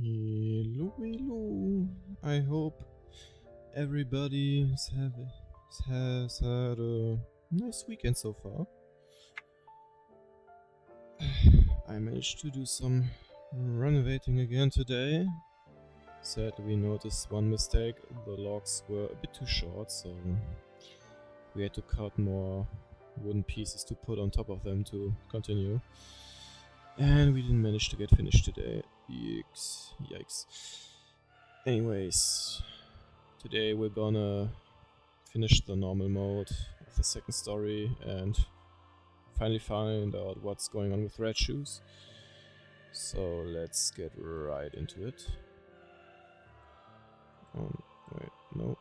Hello, hello. I hope everybody has had a nice weekend so far. I managed to do some renovating again today. Sadly, we noticed one mistake. The logs were a bit too short, so we had to cut more wooden pieces to put on top of them to continue. And we didn't manage to get finished today. Yikes. Anyways, today we're gonna finish the normal mode of the second story and finally find out what's going on with Red Shoes. So let's get right into it. Wait, no.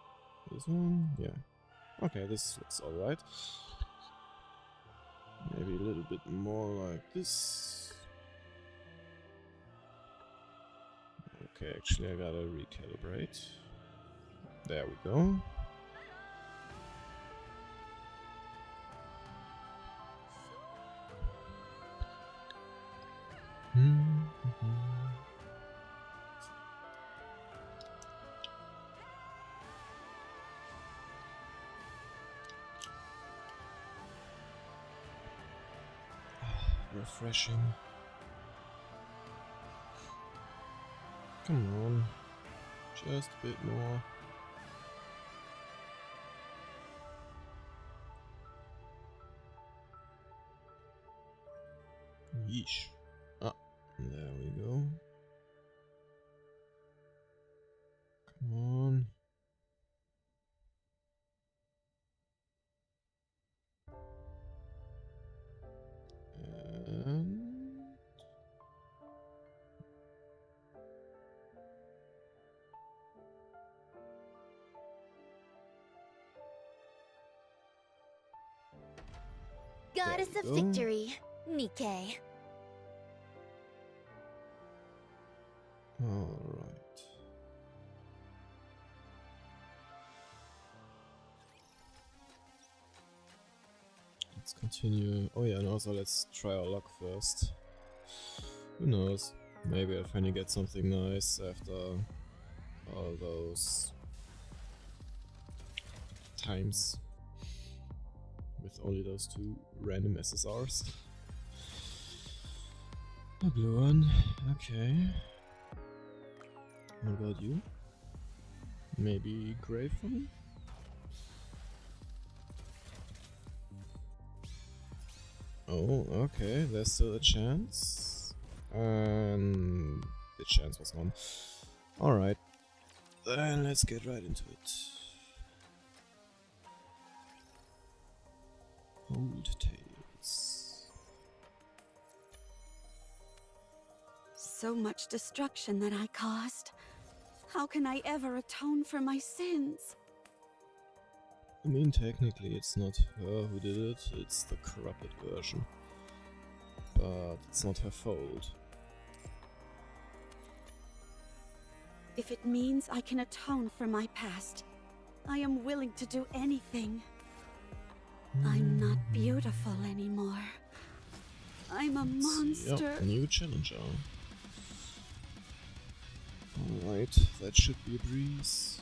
This one? Yeah. Okay, this looks alright. Maybe a little bit more like this. Okay, actually I gotta recalibrate. There we go. Refreshing. Come on. Just a bit more. Yeesh. Ah, there we go. Come on. And Goddess of Victory, Nike. alright. Let's continue. Oh yeah, and also let's try our luck first. Who knows? Maybe I'll finally get something nice after all those times with only those two random SSRs. A blue one, okay. What about you? Maybe gray for me? Oh, okay, there's still a chance. And the chance was gone. Alright, then let's get right into it. Old tales. So much destruction that I caused. How can I ever atone for my sins? I mean, technically it's not her who did it, it's the corrupted version. But it's not her fault. If it means I can atone for my past, I am willing to do anything. I'm not beautiful anymore. I'm a monster. Yep, new challenger. Alright, that should be a breeze.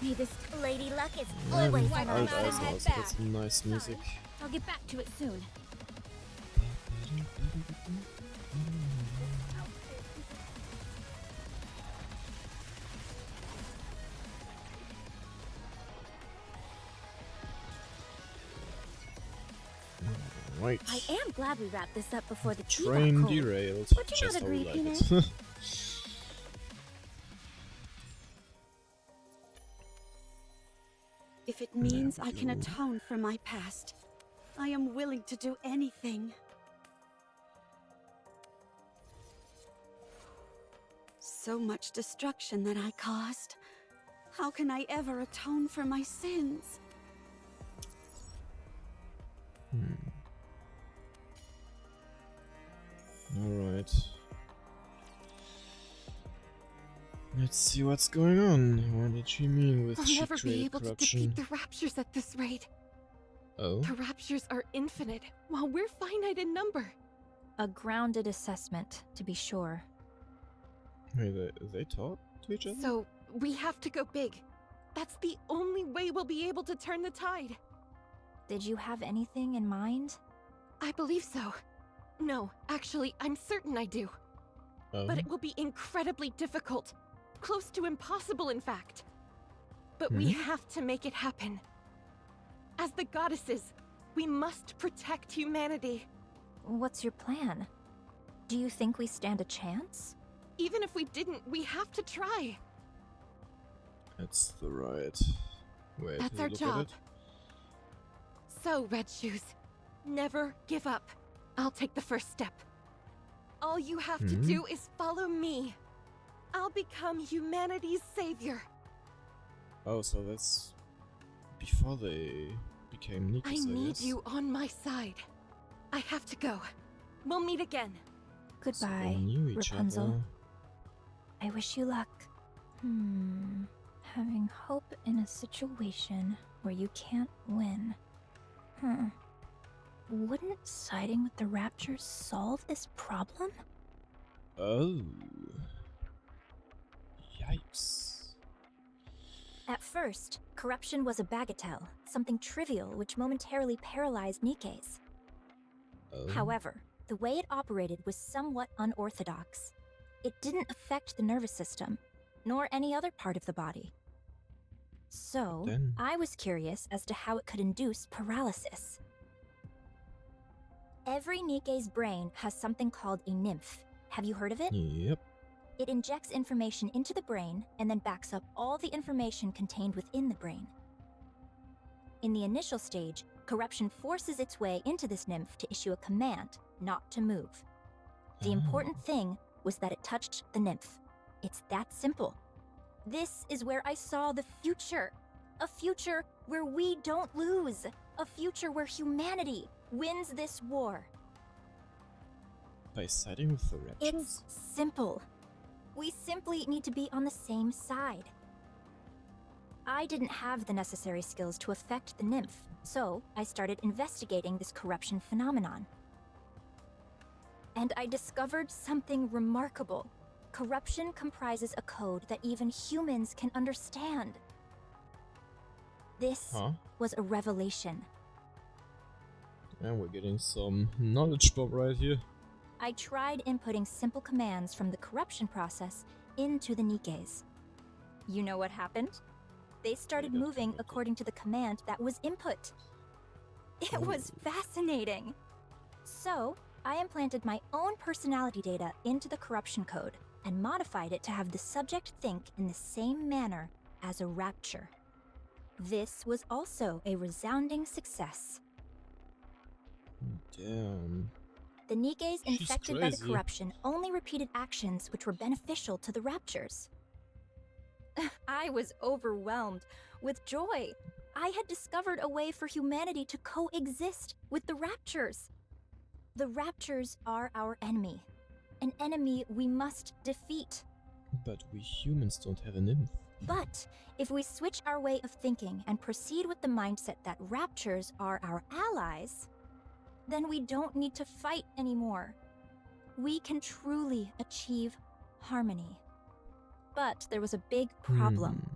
May this Lady Luck is And always I'll on our also side. get some nice music. I'll get back to it soon. Right. I am glad we wrapped this up before the tea got Train cold. derailed. Would you Just not how we agree, like Peanut? it. If it means I can atone for my past, I am willing to do anything. So much destruction that I caused. How can I ever atone for my sins? Alright. Let's see what's going on. What did she mean with I'll she never be created able to corruption? defeat the Raptures at this rate. Oh? The Raptures are infinite, while we're finite in number. A grounded assessment, to be sure. Wait, they talk to each other? So, we have to go big. That's the only way we'll be able to turn the tide. Did you have anything in mind? I believe so. No, actually, I'm certain I do. Oh? But it will be incredibly difficult. Close to impossible, in fact. But we have to make it happen. As the goddesses, we must protect humanity. What's your plan? Do you think we stand a chance? Even if we didn't, we have to try. That's the right way That's to our look job. at it. So, Red Shoes, never give up. I'll take the first step. All you have to do is follow me. I'll become humanity's savior. Oh, so that's before they became Nikas, I need guess. you on my side. I have to go. We'll meet again. So they Goodbye, knew each Rapunzel. other. I wish you luck. Having hope in a situation where you can't win. Wouldn't siding with the Raptures solve this problem? Oh. Yikes. At first, corruption was a bagatelle, something trivial which momentarily paralyzed Nikes. Oh. However, the way it operated was somewhat unorthodox. It didn't affect the nervous system, nor any other part of the body. So, Then? I was curious as to how it could induce paralysis. Every Nike's brain has something called a nymph. Have you heard of it? Yep. It injects information into the brain and then backs up all the information contained within the brain. In the initial stage, corruption forces its way into this nymph to issue a command not to move. The important thing was that it touched the nymph. It's that simple. This is where I saw the future. A future where we don't lose. A future where humanity wins this war. By siding with the Raptures? It's simple. We simply need to be on the same side. I didn't have the necessary skills to affect the nymph, so I started investigating this corruption phenomenon. And I discovered something remarkable. Corruption comprises a code that even humans can understand. This was a revelation. And we're getting some knowledge bomb right here. I tried inputting simple commands from the corruption process into the Nikes. You know what happened? They started moving according to the command that was input. It was fascinating. So, I implanted my own personality data into the corruption code and modified it to have the subject think in the same manner as a rapture. This was also a resounding success. Damn. The Nikes She's infected by the crazy. corruption only repeated actions which were beneficial to the Raptures. I was overwhelmed with joy. I had discovered a way for humanity to coexist with the Raptures. The Raptures are our enemy, an enemy we must defeat. But we humans don't have a nymph. But if we switch our way of thinking and proceed with the mindset that Raptures are our allies, then we don't need to fight anymore. We can truly achieve harmony. But there was a big problem.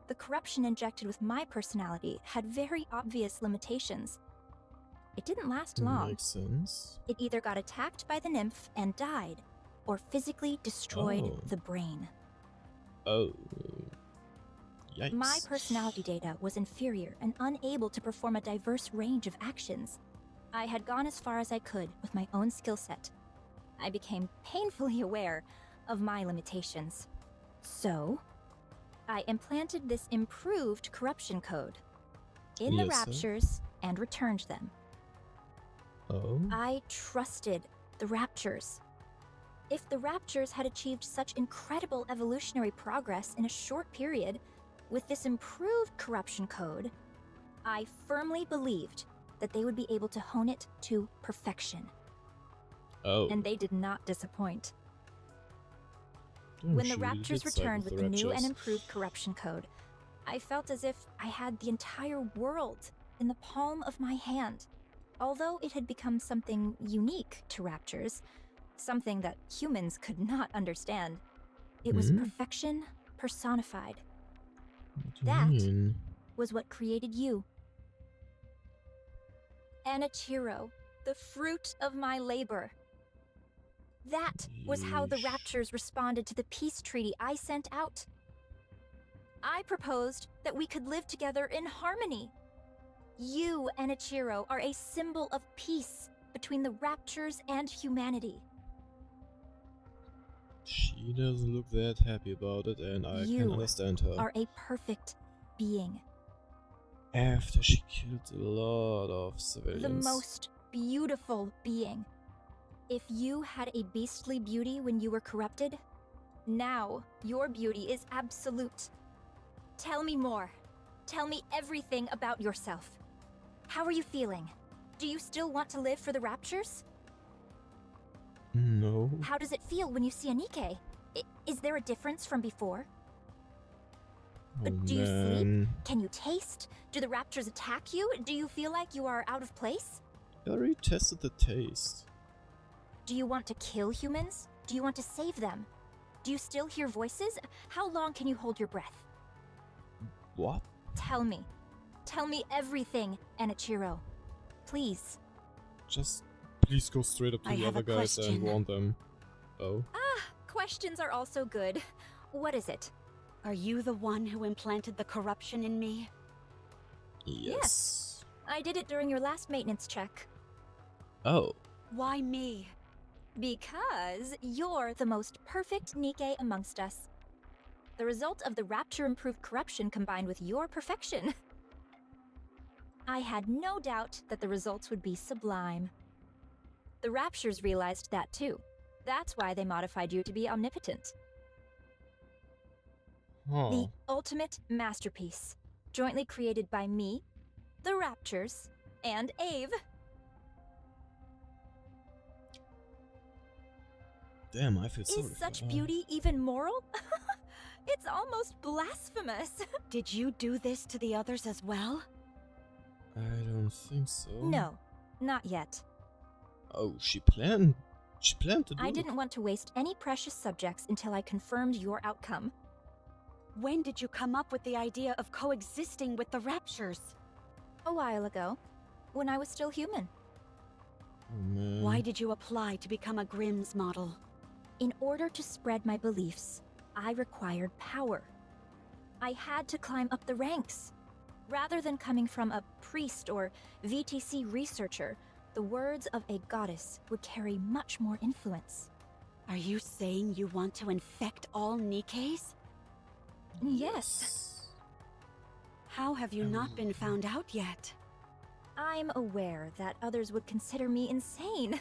The corruption injected with my personality had very obvious limitations. It didn't last long. Makes sense. It either got attacked by the nymph and died, or physically destroyed the brain. Oh. Yikes. My personality data was inferior and unable to perform a diverse range of actions. I had gone as far as I could with my own skill set. I became painfully aware of my limitations. So, I implanted this improved corruption code in the Yes, sir. Raptures and returned them. Oh. I trusted the Raptures. If the Raptures had achieved such incredible evolutionary progress in a short period, with this improved corruption code, I firmly believed that they would be able to hone it to perfection. Oh. And they did not disappoint. When the She really Raptors did side returned with the the new and Raptors. improved corruption code, I felt as if I had the entire world in the palm of my hand. Although it had become something unique to Raptors, something that humans could not understand, it was perfection personified. What do you That mean? was what created you. Anichiro, the fruit of my labor. That was how the Yeesh. Raptors responded to the peace treaty I sent out. I proposed that we could live together in harmony. You, Anichiro, are a symbol of peace between the Raptors and humanity. She doesn't look that happy about it, and I can You understand her. are a perfect being. After she killed a lot of civilians. The most beautiful being. If you had a beastly beauty when you were corrupted, now your beauty is absolute. Tell me more. Tell me everything about yourself. How are you feeling? Do you still want to live for the Raptures? No. How does it feel when you see a Nikke? Is there a difference from before? Oh, Do you sleep? man. Can you taste? Do the Raptors attack you? Do you feel like you are out of place? I already tested the taste. Do you want to kill humans? Do you want to save them? Do you still hear voices? How long can you hold your breath? What? Tell me. Tell me everything, Anichiro. Please. Just please go straight up to I the have other a guys and question. warn them. Oh? Questions are also good. What is it? Are you the one who implanted the corruption in me? Yes. I did it during your last maintenance check. Oh. Why me? Because you're the most perfect Nikke amongst us. The result of the Rapture-improved corruption combined with your perfection. I had no doubt that the results would be sublime. The Raptures realized that too. That's why they modified you to be omnipotent. Huh. The ultimate masterpiece, jointly created by me, the Raptures, and Ave. Damn, I feel sorry Is for such her. beauty even moral? It's almost blasphemous. Did you do this to the others as well? I don't think so. No, not yet. Oh, she planned to do I it. didn't want to waste any precious subjects until I confirmed your outcome. When did you come up with the idea of coexisting with the Raptures? A while ago, when I was still human. Oh, man. Why did you apply to become a Grimm's model? In order to spread my beliefs, I required power. I had to climb up the ranks. Rather than coming from a priest or VTC researcher, the words of a goddess would carry much more influence. Are you saying you want to infect all Nikkes? Yes. How have you not been found out yet? I'm aware that others would consider me insane.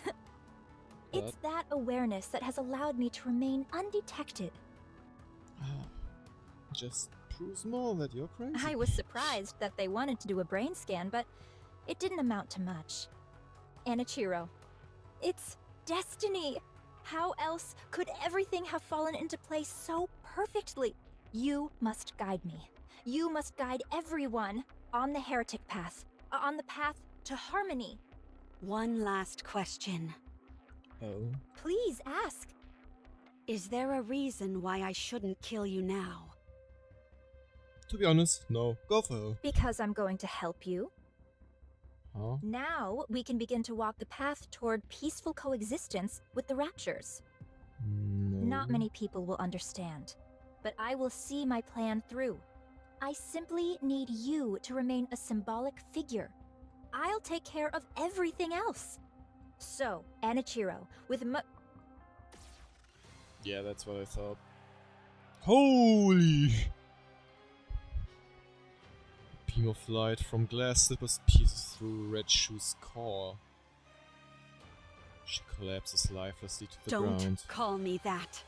It's that awareness that has allowed me to remain undetected. Just proves more that you're crazy. I was surprised that they wanted to do a brain scan, but it didn't amount to much. Anichiro, it's destiny. How else could everything have fallen into place so perfectly? You must guide me. You must guide everyone on the heretic path, on the path to harmony. One last question. Oh. Please ask. Is there a reason why I shouldn't kill you now? To be honest, no. Go for her. Because I'm going to help you. Huh? Now we can begin to walk the path toward peaceful coexistence with the Raptures. No. Not many people will understand, but I will see my plan through. I simply need you to remain a symbolic figure. I'll take care of everything else. So, Anichiro, with Yeah, that's what I thought. Holy! Beam of light from glass slippers pierces through Red Shoe's core. She collapses lifelessly to the Don't ground. call me that.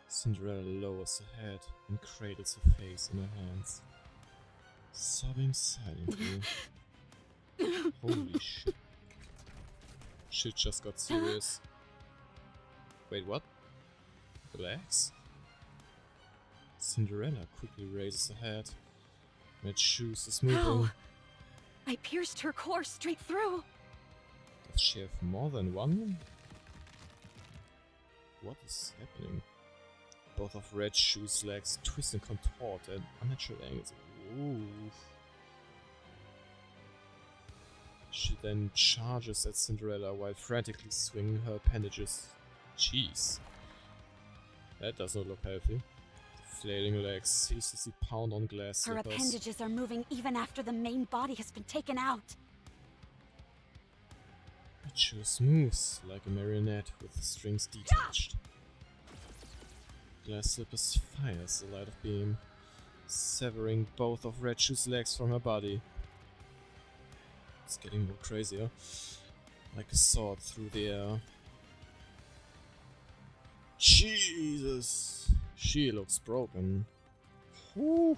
Cinderella lowers her head and cradles her face in her hands, sobbing silently. Holy shit. Shit just got serious. Wait, what? Relax. Cinderella quickly raises her head. Red Shoes is moving. How? I pierced her core straight through. Does she have more than one? What is happening? Both of Red Shoes' legs twist and contort at unnatural angles. Ooh. She then charges at Cinderella while frantically swinging her appendages. Jeez. That does not look healthy. Flailing legs ceaselessly pound on glass Her slippers. appendages are moving even after the main body has been taken out. Red Shoes moves like a marionette with the strings detached. Glass Slippers fires a light of beam, severing both of Red Shoes' legs from her body. It's getting more crazier, like a sword through the air. Jesus! She looks broken. Whew.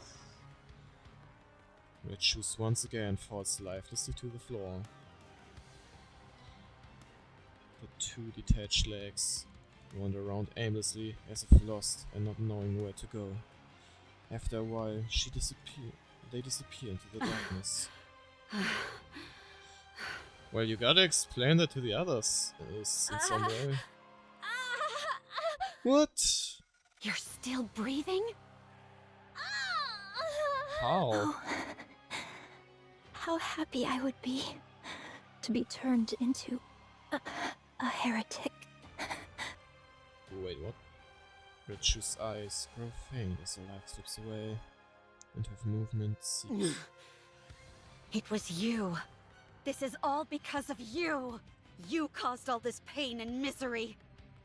Red Shoes once again falls lifelessly to the floor. The two detached legs wander around aimlessly as if lost and not knowing where to go. After a while, they disappear into the darkness. Well, you gotta explain that to the others in some way. What? You're still breathing? How? Oh, how happy I would be to be turned into a heretic. Wait, what? Red Shoes' eyes grow faint as her life slips away, and her movement ceases. It was you. This is all because of you. You caused all this pain and misery.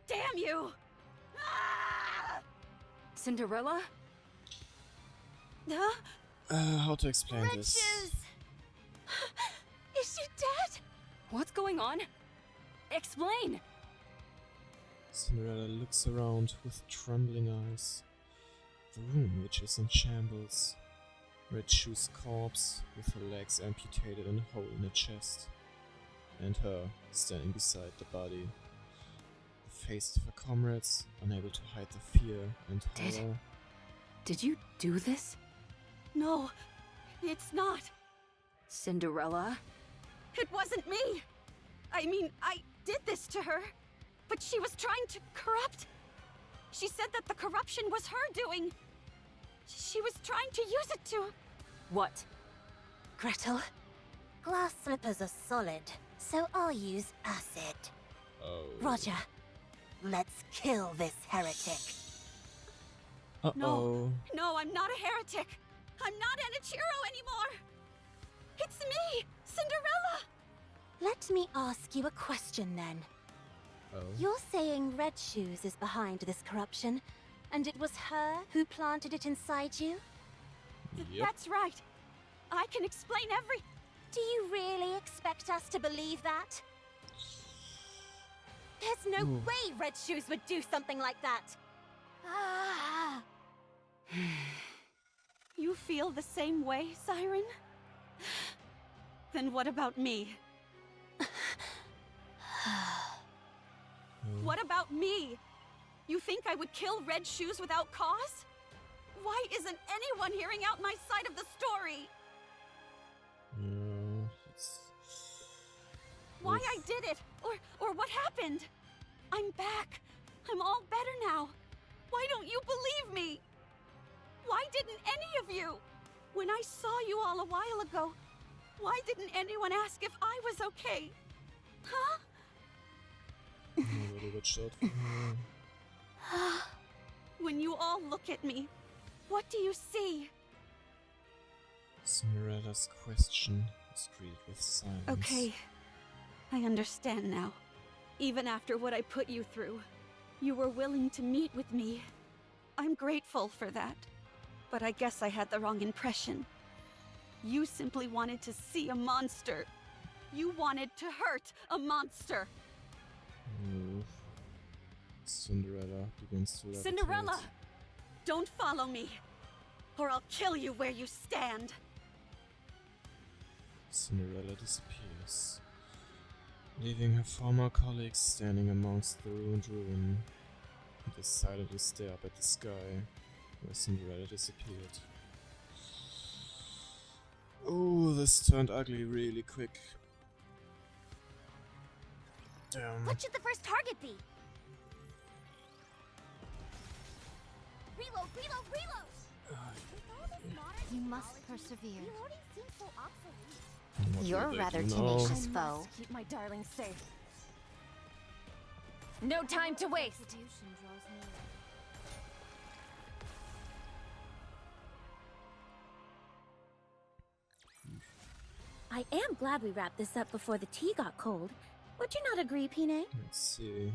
Damn you! Ah! Cinderella? Huh? How to explain Red this? Shoes! Is she dead? What's going on? Explain! Cinderella looks around with trembling eyes. The room, which is in shambles. Red Shoes' corpse, with her legs amputated and a hole in her chest. And her, standing beside the body. The faces of her comrades, unable to hide the fear and horror. Did you do this? No, it's not. Cinderella? It wasn't me. I mean, I did this to her, but she was trying to corrupt. She said that the corruption was her doing. She was trying to use it to... What? Gretel, glass slippers are solid, so I'll use acid. Oh. Roger, let's kill this heretic. Uh-oh. No, I'm not a heretic. I'm not Enichiro anymore. It's me, Cinderella. Let me ask you a question then. Oh. You're saying Red Shoes is behind this corruption, and it was her who planted it inside you? Yep. That's right. I can explain every... Do you really expect us to believe that? There's no Ooh. way Red Shoes would do something like that! Ah! You feel the same way, Siren? Then what about me? What about me? You think I would kill Red Shoes without cause? Why isn't anyone hearing out my side of the story? Yeah, it's... Why Oof. I did it, or what happened? I'm back. I'm all better now. Why don't you believe me? Why didn't any of you? When I saw you all a while ago, why didn't anyone ask if I was okay? Huh? A little bit short for her. When you all look at me, what do you see? Cinderella's question was greeted with silence. Okay, I understand now. Even after what I put you through, you were willing to meet with me. I'm grateful for that. But I guess I had the wrong impression. You simply wanted to see a monster. You wanted to hurt a monster. Oof. Cinderella begins to levitate. Cinderella! Don't follow me, or I'll kill you where you stand. Cinderella disappears, leaving her former colleagues standing amongst the ruined ruin. They silently stare up at the sky, where Cinderella disappeared. Oh, this turned ugly really quick. Damn. What should the first target be? Reload, reload, reload! With all this modern You must technology, persevere. reloading seems so obsolete. What You're will they rather do now? tenacious I foe. must keep my darling safe. No time to waste. Retribution draws near. I am glad we wrapped this up before the tea got cold. Would you not agree, Pine? Let's see.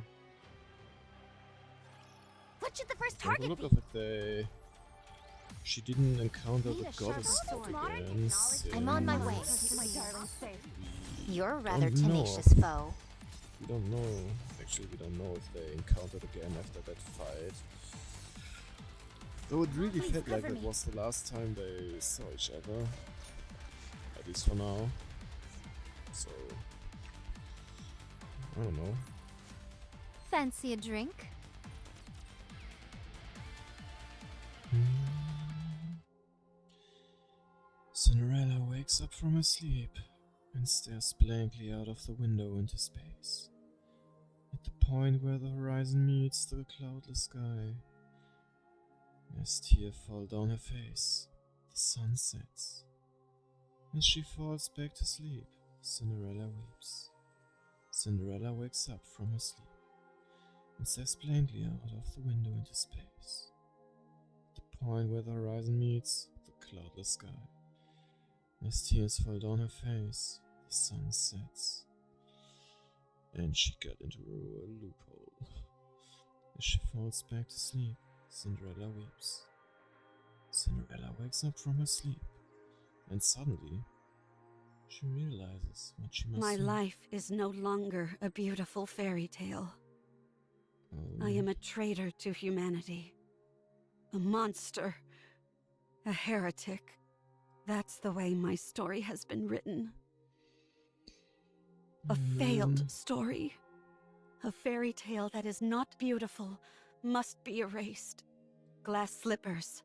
What should the first By the target look be? of it, she didn't encounter Need the a sharper goddess sword. again. I'm on my way. Keep my darling safe. You're rather Don't know. tenacious foe. We don't know. Actually, we don't know if they encountered again after that fight. Though it really Please felt like cover that me. was the last time they saw each other. At least for now. So... I don't know. Fancy a drink? Cinderella wakes up from her sleep and stares blankly out of the window into space. At the point where the horizon meets the cloudless sky, as tears fall down her face, the sun sets. As she falls back to sleep, Cinderella weeps. Cinderella wakes up from her sleep and stares blankly out of the window into space. At the point where the horizon meets the cloudless sky. As tears fall down her face, the sun sets. And she got into a loophole. As she falls back to sleep, Cinderella weeps. Cinderella wakes up from her sleep, and suddenly, she realizes what she must My do. life is no longer a beautiful fairy tale. I am a traitor to humanity. A monster. A heretic. That's the way my story has been written. A failed story. A fairy tale that is not beautiful must be erased. Glass slippers.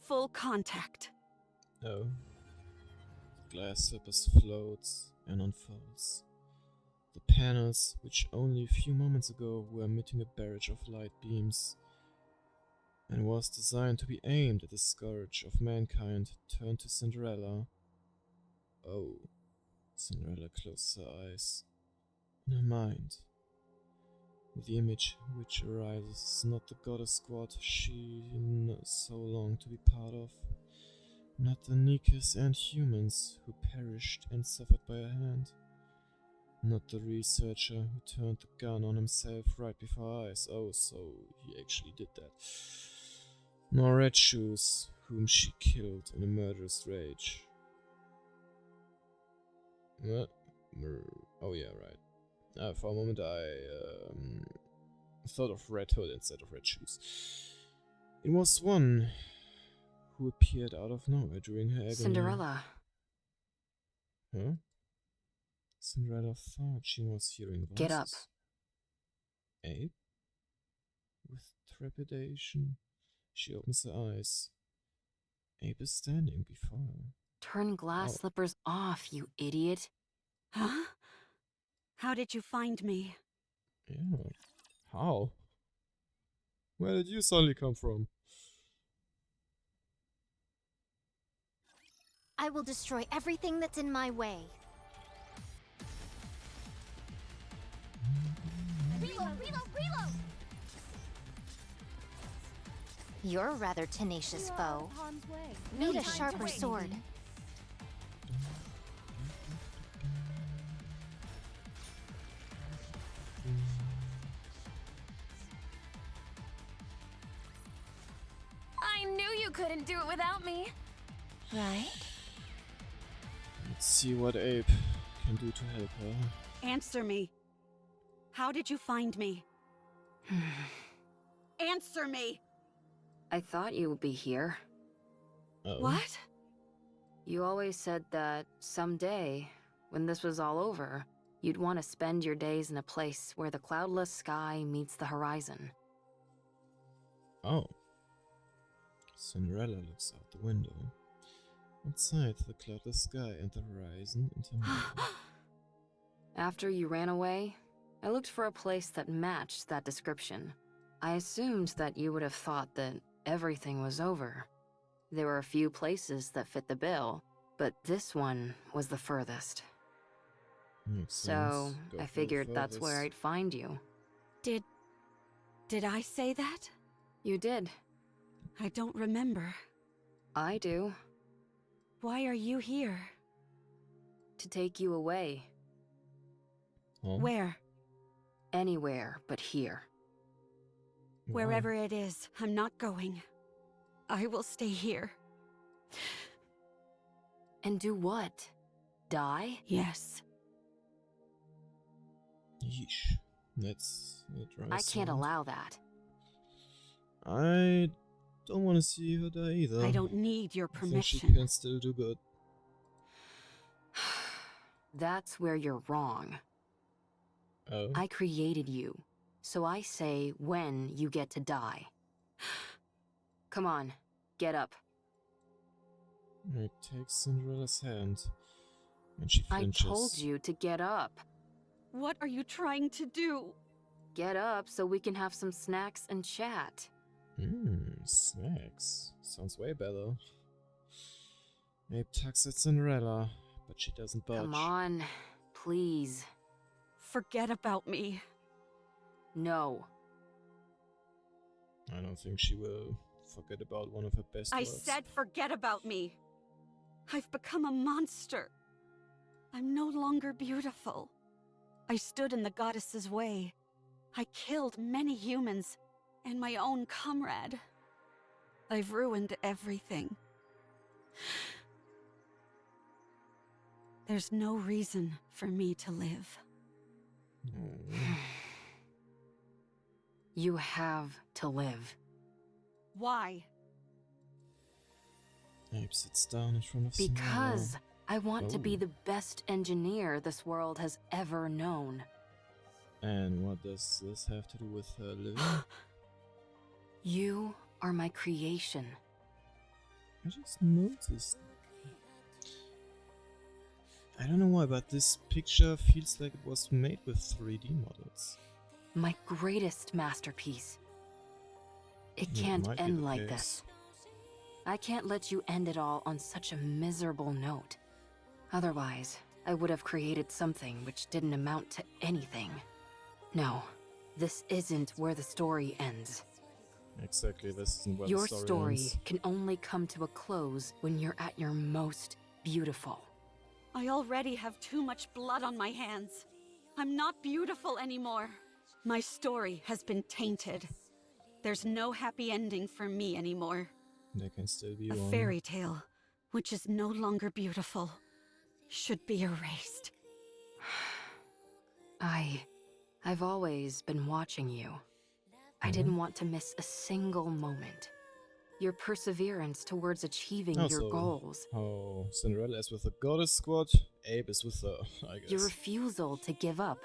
Full contact. Oh. The glass slippers floats and unfolds. The panels, which only a few moments ago were emitting a barrage of light beams and was designed to be aimed at the scourge of mankind, turned to Cinderella. Oh. Cinderella closed her eyes. In her mind, the image which arises is not the goddess squad she so longed to be part of, not the Nikis and humans who perished and suffered by her hand, not the researcher who turned the gun on himself right before her eyes. Oh, so he actually did that. Nor Red Shoes, whom she killed in a murderous rage. Oh yeah, right. For a moment I thought of Red Hood instead of Red Shoes. It was one who appeared out of nowhere during her agony. Cinderella. Huh? Cinderella thought she was hearing voices. Get up. Abe? With trepidation, she opens her eyes. Abe is standing before her. Turn glass Oh. slippers off, you idiot. Huh? How did you find me? Yeah. How? Where did you suddenly come from? I will destroy everything that's in my way. Reload, reload, reload! You're rather tenacious foe. Harm's way. Need No a time to sharper waste. sword. I knew you couldn't do it without me. Right? Let's see what Abe can do to help her. Answer me. How did you find me? Answer me! I thought you would be here. Oh. What? You always said that someday, when this was all over, you'd want to spend your days in a place where the cloudless sky meets the horizon. Oh. Cinderella looks out the window. Outside, the cloudless sky and the horizon intermingle. After you ran away, I looked for a place that matched that description. I assumed that you would have thought that everything was over. There were a few places that fit the bill, but this one was the furthest. Makes So, sense. Go I for the figured that's where furthest. I'd find you. Did I say that? You did. I don't remember. I do. Why are you here? To take you away. Huh? Where? Anywhere but here. Why? Wherever it is, I'm not going. I will stay here. And do what? Die? Yes. Yeesh. That's a dry I can't sound. allow that. I don't want to see her die either. I don't need your I think she permission. can still do good. That's where you're wrong. Oh. I created you, so I say when you get to die. Come on, get up. I take Cinderella's hand, and she I flinches. told you to get up. What are you trying to do? Get up so we can have some snacks and chat. Snacks. Sounds way better. Abe tugs at Cinderella, but she doesn't budge. Come on, please. Forget about me. No. I don't think she will forget about one of her best I words. said forget about me. I've become a monster. I'm no longer beautiful. I stood in the goddess's way. I killed many humans and my own comrade. I've ruined everything. There's no reason for me to live. Oh. You have to live. Why? Abe sits down in front of Because Cinderella. I want to be Oh. the best engineer this world has ever known. And what does this have to do with her living? You are my creation. I just noticed. I don't know why, but this picture feels like it was made with 3D models. My greatest masterpiece. It Yeah, can't might be end the like case. this. I can't let you end it all on such a miserable note. Otherwise, I would have created something which didn't amount to anything. No, this isn't where the story ends. Exactly, this isn't where Your the story story ends. can only come to a close when you're at your most beautiful. I already have too much blood on my hands. I'm not beautiful anymore. My story has been tainted. There's no happy ending for me anymore. There can still be A one. fairy tale, which is no longer beautiful, should be erased. I've always been watching you. I didn't want to miss a single moment. Your perseverance towards achieving your Also, goals. Oh, Cinderella is with the goddess squad, Abe is with her, I guess. Your refusal to give up.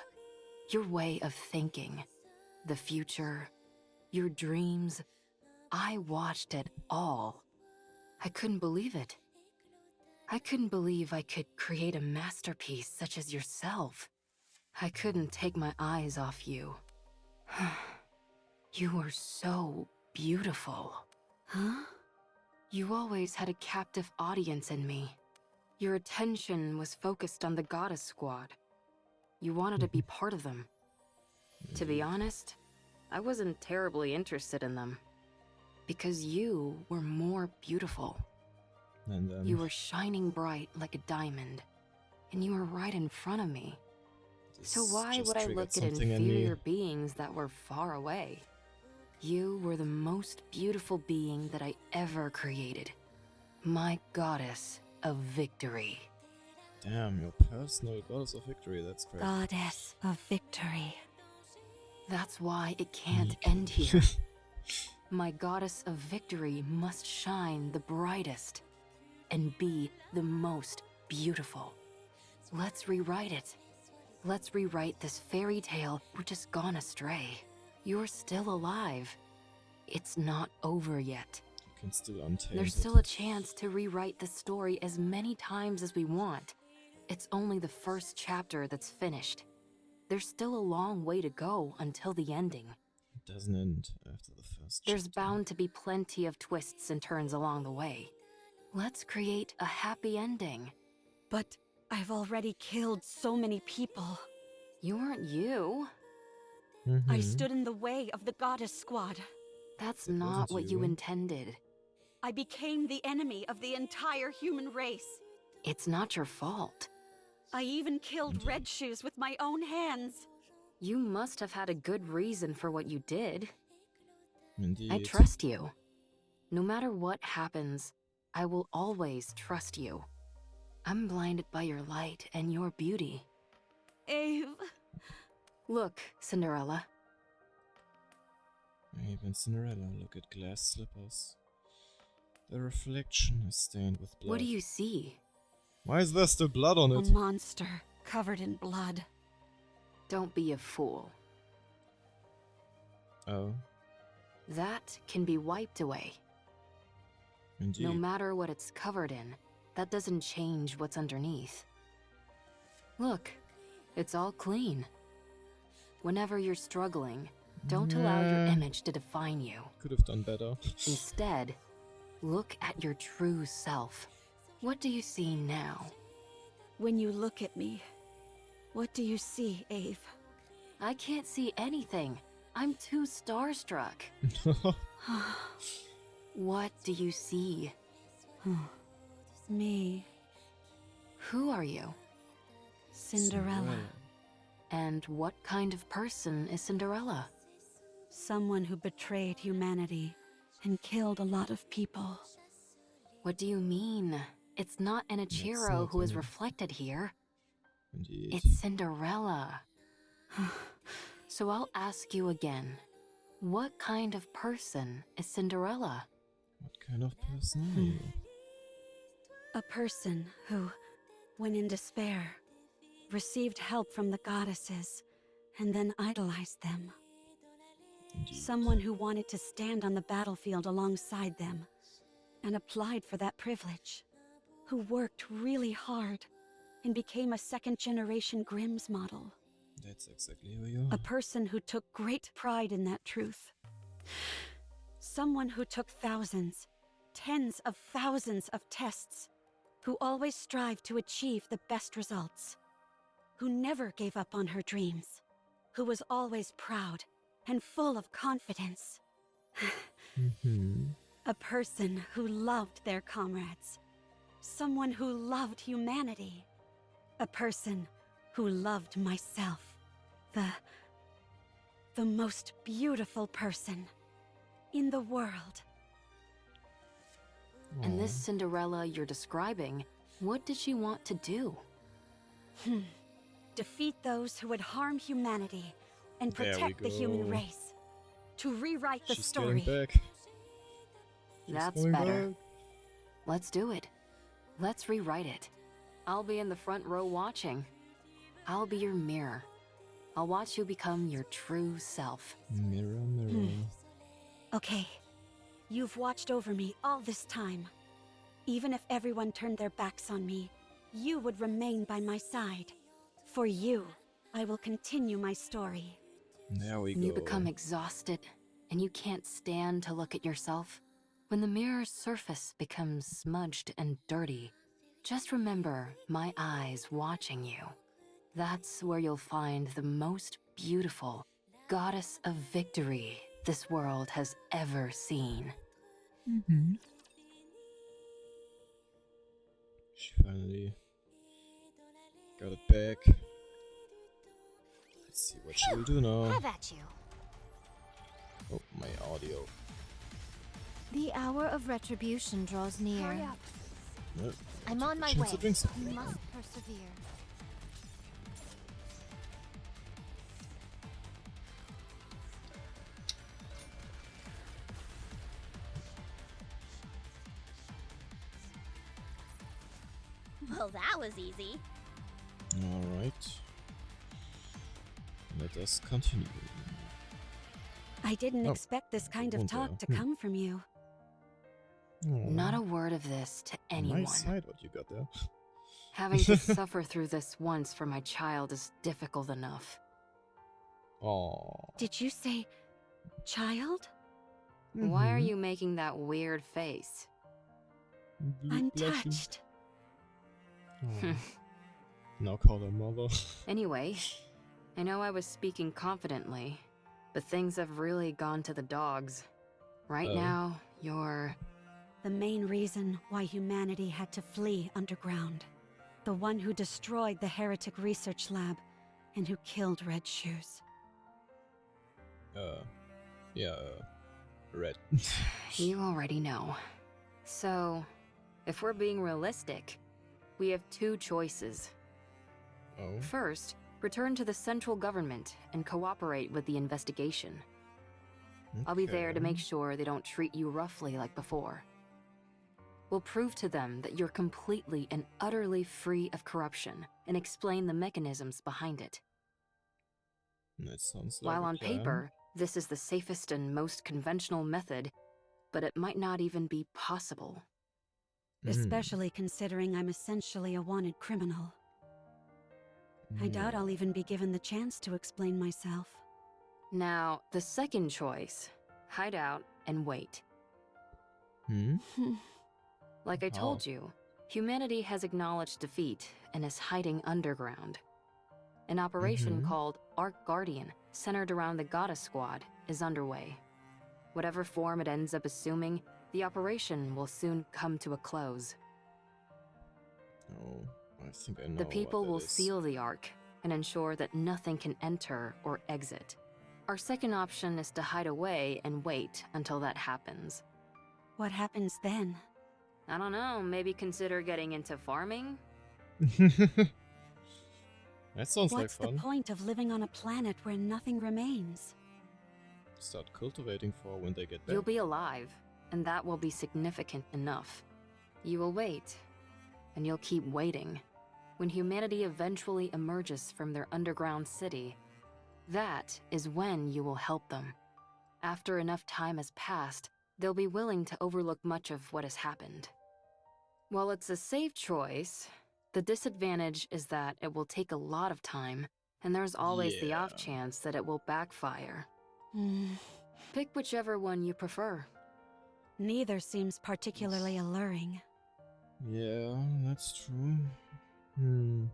Your way of thinking. The future. Your dreams. I watched it all. I couldn't believe it. I couldn't believe I could create a masterpiece such as yourself. I couldn't take my eyes off you. You were so beautiful. Huh? You always had a captive audience in me. Your attention was focused on the goddess squad. You wanted to be part of them. To be honest, I wasn't terribly interested in them. Because you were more beautiful. And then You were shining bright like a diamond. And you were right in front of me. So this why just would I triggered look at something in me. inferior beings that were far away? You were the most beautiful being that I ever created. My goddess of victory. Damn, your personal goddess of victory, that's crazy. Goddess of victory. That's why it can't end here. My goddess of victory must shine the brightest and be the most beautiful. Let's rewrite it. Let's rewrite this fairy tale which has gone astray. You're still alive. It's not over yet. You can still untaint There's it. still a chance to rewrite the story as many times as we want. It's only the first chapter that's finished. There's still a long way to go until the ending. It doesn't end after the first There's chapter. bound to be plenty of twists and turns along the way. Let's create a happy ending. But I've already killed so many people. You weren't you. I stood in the way of the goddess squad. That's It not wasn't what you you. intended. I became the enemy of the entire human race. It's not your fault. I even killed Red Shoes with my own hands. You must have had a good reason for what you did. Indeed. I trust you. No matter what happens, I will always trust you. I'm blinded by your light and your beauty. Ave. Look, Cinderella. Even Cinderella, look at glass slippers. The reflection is stained with blood. What do you see? Why is there still blood on A it? monster covered in blood. Don't be a fool. Oh, That can be wiped away. indeed. No matter what it's covered in, that doesn't change what's underneath. Look, it's all clean. Whenever you're struggling, don't allow your image to define you. Could have done better. Instead, look at your true self. What do you see now? When you look at me, what do you see, Ave? I can't see anything. I'm too starstruck. What do you see? Me, Who are you? Cinderella. And what kind of person is Cinderella? Someone who betrayed humanity and killed a lot of people. What do you mean? It's not an Ichiro not who is an- reflected here. Indeed. It's Cinderella. So I'll ask you again. What kind of person is Cinderella? What kind of person are you? A person who, when in despair, received help from the goddesses and then idolized them. Indeed. Someone who wanted to stand on the battlefield alongside them and applied for that privilege. Who worked really hard and became a second-generation Grimm's model. That's exactly who you A are. person who took great pride in that truth. Someone who took thousands, tens of thousands of tests. Who always strived to achieve the best results. Who never gave up on her dreams. Who was always proud and full of confidence. A person who loved their comrades. Someone who loved humanity. A person who loved myself. The most beautiful person in the world. And this Aw. Cinderella you're describing, what did she want to do? Defeat those who would harm humanity and There we protect the human go. race. To rewrite the She's story. getting back. She's That's coming better. back. Let's do it. Let's rewrite it. I'll be in the front row watching. I'll be your mirror. I'll watch you become your true self. Mirror, mirror. Okay, you've watched over me all this time. Even if everyone turned their backs on me, you would remain by my side. For you, I will continue my story. There we go. When you become exhausted and you can't stand to look at yourself, when the mirror's surface becomes smudged and dirty, just remember my eyes watching you. That's where you'll find the most beautiful goddess of victory this world has ever seen. She finally got it back. Let's see what she will do now. Have at you. Oh, my audio. The hour of retribution draws near. Hurry up. No, I'm on my chance way. to drink You something. must persevere. Well, that was easy. Alright. Let us continue. I didn't Oh, expect this kind of won't talk to there? come from you. Not a word of this to anyone. Nice side what you got there. Having to suffer through this once for my child is difficult enough. Oh. Did you say child? Why are you making that weird face? I'm touched. Oh. Now call her mother. Anyway, I know I was speaking confidently, but things have really gone to the dogs. Right Oh. now, you're... The main reason why humanity had to flee underground. The one who destroyed the heretic research lab and who killed Red Shoes. Yeah, red. You already know. So, if we're being realistic, we have two choices. Oh. First, return to the central government and cooperate with the investigation. I'll be there to make sure they don't treat you roughly like before. We'll prove to them that you're completely and utterly free of corruption and explain the mechanisms behind it. That sounds like While a on plan. paper, this is the safest and most conventional method, but it might not even be possible. Especially considering I'm essentially a wanted criminal. I doubt I'll even be given the chance to explain myself. Now, the second choice, hide out and wait. Like I told you, humanity has acknowledged defeat and is hiding underground. An operation called Ark Guardian, centered around the Goddess Squad, is underway. Whatever form it ends up assuming, the operation will soon come to a close. Oh, I think I know The people what that will is. seal the Ark and ensure that nothing can enter or exit. Our second option is to hide away and wait until that happens. What happens then? I don't know, maybe consider getting into farming? That sounds What's like the fun. point of living on a planet where nothing remains? Start cultivating for when they get back. You'll be alive, and that will be significant enough. You will wait, and you'll keep waiting. When humanity eventually emerges from their underground city, that is when you will help them. After enough time has passed, they'll be willing to overlook much of what has happened. While it's a safe choice, the disadvantage is that it will take a lot of time, and there's always the off chance that it will backfire. Pick whichever one you prefer. Neither seems particularly alluring. Yeah, that's true. I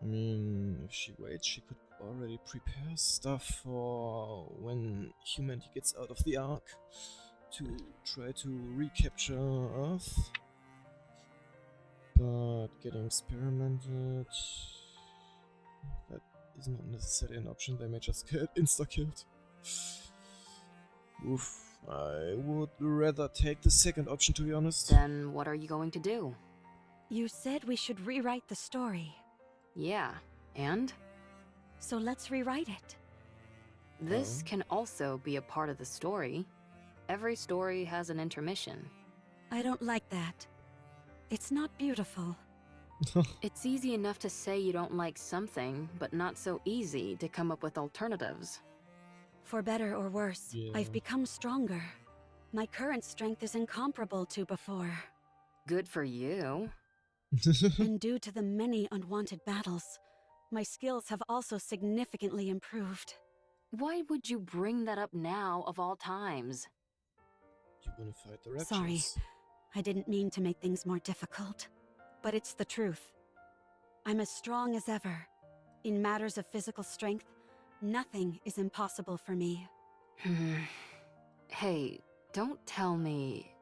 mean, if she waits, she could already prepare stuff for when humanity gets out of the Ark to try to recapture Earth. But getting experimented, that is not necessarily an option. They may just get insta-killed. Oof, I would rather take the second option, to be honest. Then what are you going to do? You said we should rewrite the story. Yeah, and? So let's rewrite it. This can also be a part of the story. Every story has an intermission. I don't like that. It's not beautiful. It's easy enough to say you don't like something, but not so easy to come up with alternatives. For better or worse, I've become stronger. My current strength is incomparable to before. Good for you. And due to the many unwanted battles, my skills have also significantly improved. Why would you bring that up now of all times? You wanna fight the Raptors? Sorry, I didn't mean to make things more difficult. But it's the truth. I'm as strong as ever. In matters of physical strength, nothing is impossible for me. Hey, don't tell me...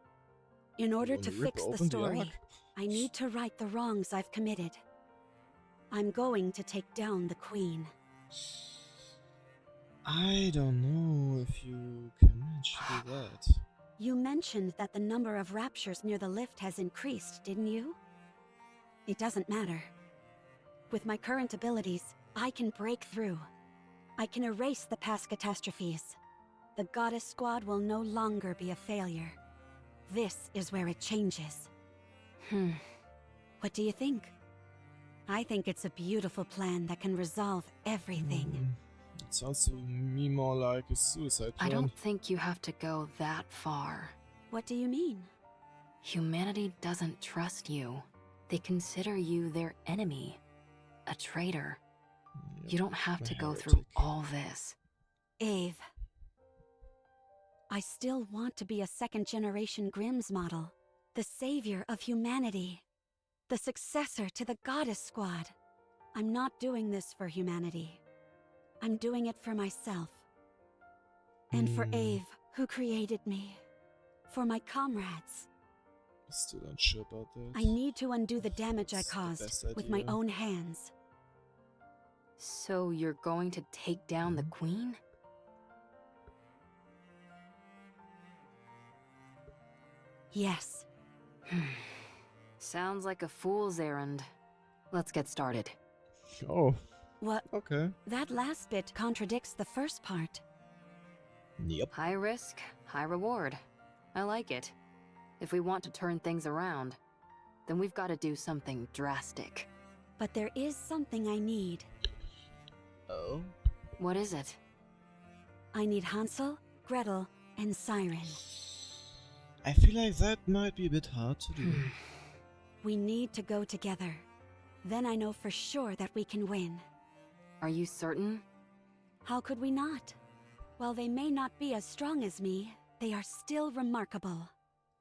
In order wanna to rip fix the open the story, Ark? I need to right the wrongs I've committed. I'm going to take down the Queen. I don't know if you can manage to do that. You mentioned that the number of raptures near the lift has increased, didn't you? It doesn't matter. With my current abilities, I can break through. I can erase the past catastrophes. The Goddess Squad will no longer be a failure. This is where it changes. What do you think? I think it's a beautiful plan that can resolve everything. It sounds to me more like a suicide I plan. don't think you have to go that far. What do you mean? Humanity doesn't trust you. They consider you their enemy, a traitor. Yep, You don't have a to go heretic. through all this. Ave. I still want to be a second-generation Grimm's model. The savior of humanity. The successor to the Goddess Squad. I'm not doing this for humanity. I'm doing it for myself. And for Ave, who created me. For my comrades. Still unsure about that. I need to undo the damage I It's the caused best with my idea. own hands. So you're going to take down the queen? Yes. Sounds like a fool's errand. Let's get started. Oh, What? okay. That last bit contradicts the first part. Yep. High risk, high reward. I like it. If we want to turn things around, then we've got to do something drastic. But there is something I need. Oh? What is it? I need Hansel, Gretel, and Siren. I feel like that might be a bit hard to do. We need to go together. Then I know for sure that we can win. Are you certain? How could we not? While they may not be as strong as me, they are still remarkable.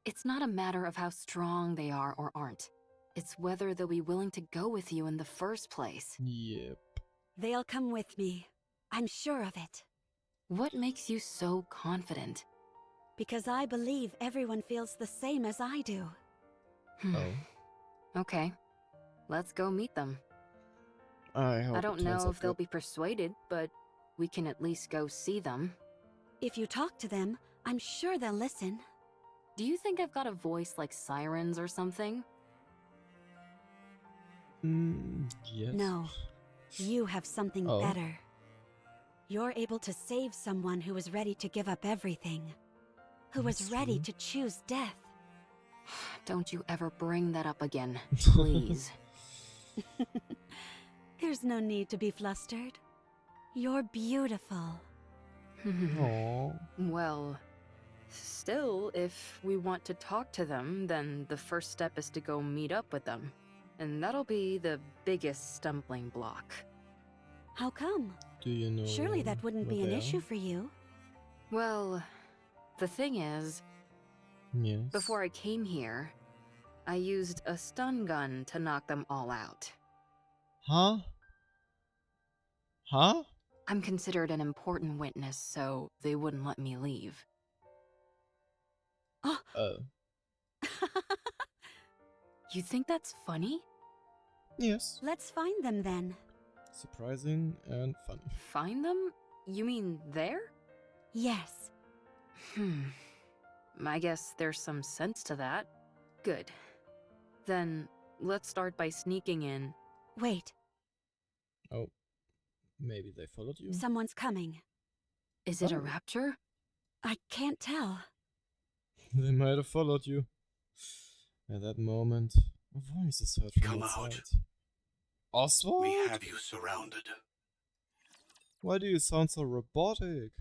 It's not a matter of how strong they are or aren't. It's whether they'll be willing to go with you in the first place. Yep. They'll come with me. I'm sure of it. What makes you so confident? Because I believe everyone feels the same as I do. Oh. Okay. Let's go meet them. I hope I don't it turns know out if they'll good. be persuaded, but we can at least go see them. If you talk to them, I'm sure they'll listen. Do you think I've got a voice like sirens or something? Yes. No. You have something Oh. better. You're able to save someone who was ready to give up everything. Who was That's ready true. to choose death. Don't you ever bring that up again, please. There's no need to be flustered. You're beautiful. Aww. Well, still, if we want to talk to them, then the first step is to go meet up with them. And that'll be the biggest stumbling block. How come? Do you know? Surely that wouldn't where be an they are? issue for you. Well, the thing is, Yes. before I came here, I used a stun gun to knock them all out. Huh? Huh? I'm considered an important witness, so they wouldn't let me leave. Oh, Oh. You think that's funny? Yes. let's find them then. Surprising and funny. Find them? You mean there? Yes. I guess there's some sense to that. Good. Then, let's start by sneaking in. Wait, Oh. Maybe they followed you? someone's coming. Is it a Oh. rapture? I can't tell. They might have followed you. At that moment, a voice is heard from Come outside. out. Oswald? We have you surrounded. Why do you sound so robotic?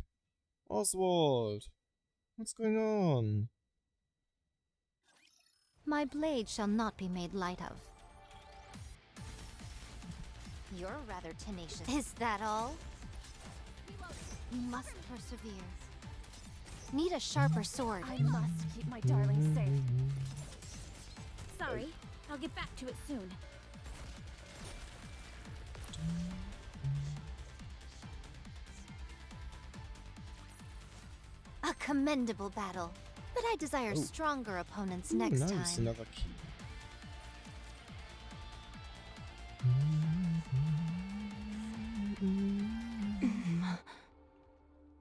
Oswald! What's going on? My blade shall not be made light of. You're rather tenacious. Is that all? You must persevere. Need a sharper sword. I must keep my darling safe. Sorry, I'll get back to it soon. A commendable battle. But I desire Oh. stronger opponents Ooh, next nice, time. another key.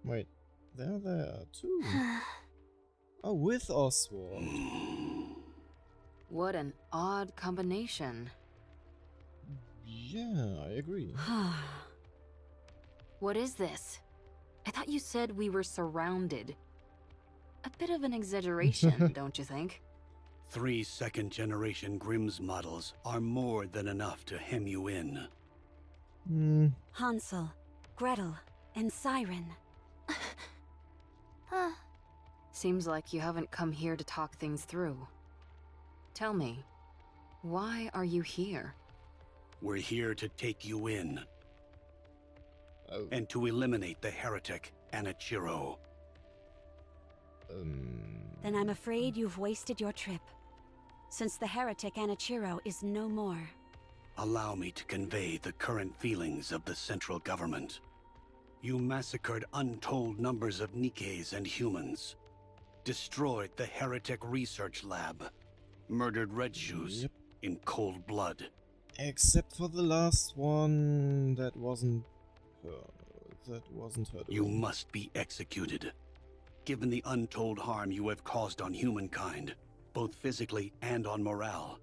Wait, they're there too. Oh, with Oswald. What an odd combination. Yeah, I agree. What is this? I thought you said we were surrounded. A bit of an exaggeration, don't you think? 3 second-generation Grimm's models are more than enough to hem you in. Hmm. Hansel, Gretel, and Siren. Huh. Seems like you haven't come here to talk things through. Tell me, why are you here? We're here to take you in Oh, and to eliminate the heretic Anichiro. Then I'm afraid you've wasted your trip. Since the heretic Anichiro is no more. Allow me to convey the current feelings of the central government. You massacred untold numbers of Nikes and humans, destroyed the heretic research lab, murdered Red Shoes Yep. in cold blood. Except for the last one, that wasn't her. Her You doing. must be executed. Given the untold harm you have caused on humankind, both physically and on morale,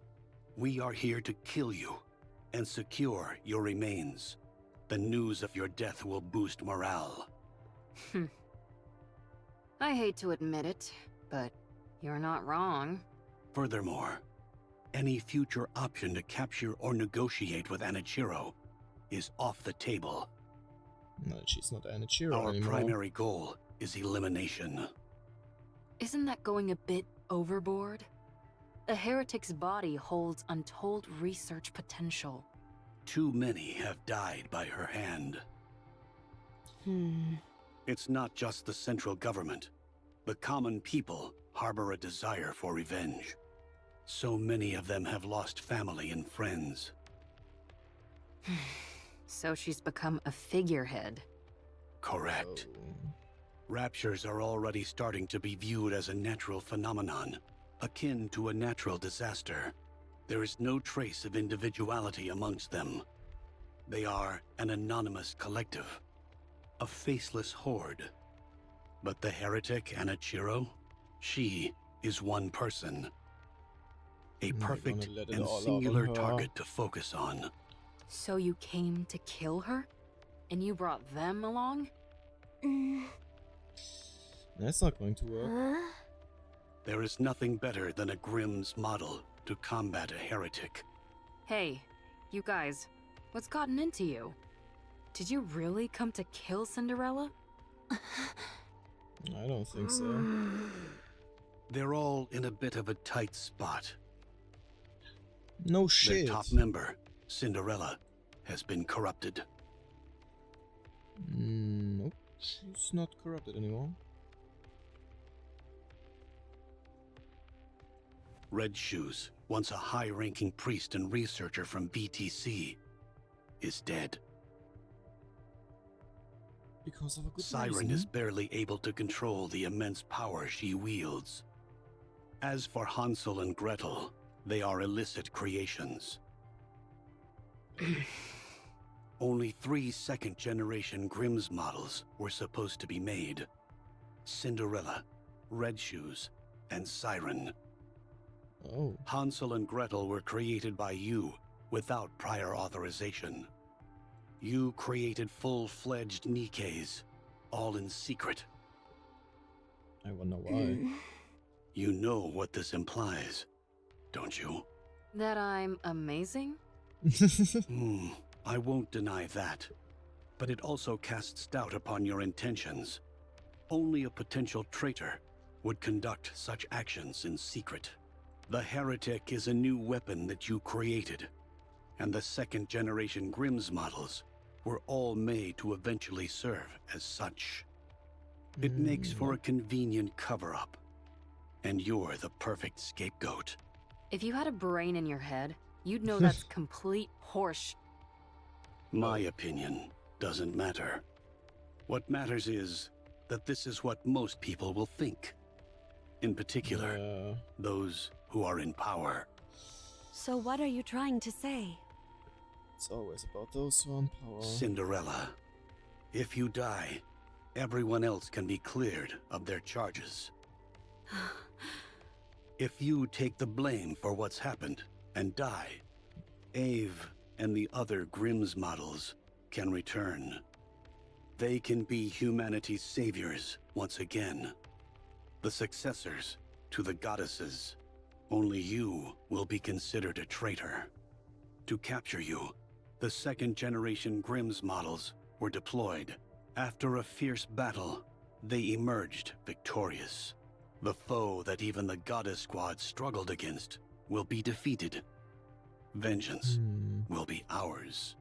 we are here to kill you and secure your remains. The news of your death will boost morale. I hate to admit it, but you're not wrong. Furthermore, any future option to capture or negotiate with Anichiro is off the table. No, she's not Anichiro Our anymore. primary goal is elimination. Isn't that going a bit overboard? The heretic's body holds untold research potential. Too many have died by her hand. It's not just the central government. The common people harbor a desire for revenge. So many of them have lost family and friends. So she's become a figurehead. Correct. Oh. Raptures are already starting to be viewed as a natural phenomenon, akin to a natural disaster. There is no trace of individuality amongst them. They are an anonymous collective, a faceless horde. But the heretic Anichiro, she is one person. A They're perfect gonna let it and all out on singular her. target to focus on. So you came to kill her? And you brought them along? That's not going to work. Huh? There is nothing better than a Grimm's model to combat a heretic. Hey, you guys, what's gotten into you? Did you really come to kill Cinderella? I don't think so. They're all in a bit of a tight spot. No Their shit. top member, Cinderella, has been corrupted. Nope, she's not corrupted anymore. Red Shoes, once a high-ranking priest and researcher from VTC, is dead. Because of a good Siren reason. is barely able to control the immense power she wields. As for Hansel and Gretel, they are illicit creations. Only 3 second-generation Grimm's models were supposed to be made. Cinderella, Red Shoes, and Siren. Oh, Hansel and Gretel were created by you without prior authorization. You created full-fledged Nikes, all in secret. I wonder why. You know what this implies, don't you? That I'm amazing? I won't deny that. But it also casts doubt upon your intentions. Only a potential traitor would conduct such actions in secret. The heretic is a new weapon that you created, and the second-generation Grimm's models were all made to eventually serve as such. It makes for a convenient cover-up, and you're the perfect scapegoat. If you had a brain in your head, you'd know that's complete horse. My opinion doesn't matter. What matters is that this is what most people will think. In particular, Yeah. those who are in power. So what are you trying to say? It's always about those who are in power. Cinderella, if you die, everyone else can be cleared of their charges. If you take the blame for what's happened and die, Ave and the other Grimm's models can return. They can be humanity's saviors once again. The successors to the goddesses. Only you will be considered a traitor. To capture you, the second-generation Grimm's models were deployed After a fierce battle, they emerged victorious. The foe that even the Goddess Squad struggled against will be defeated. Vengeance will be ours.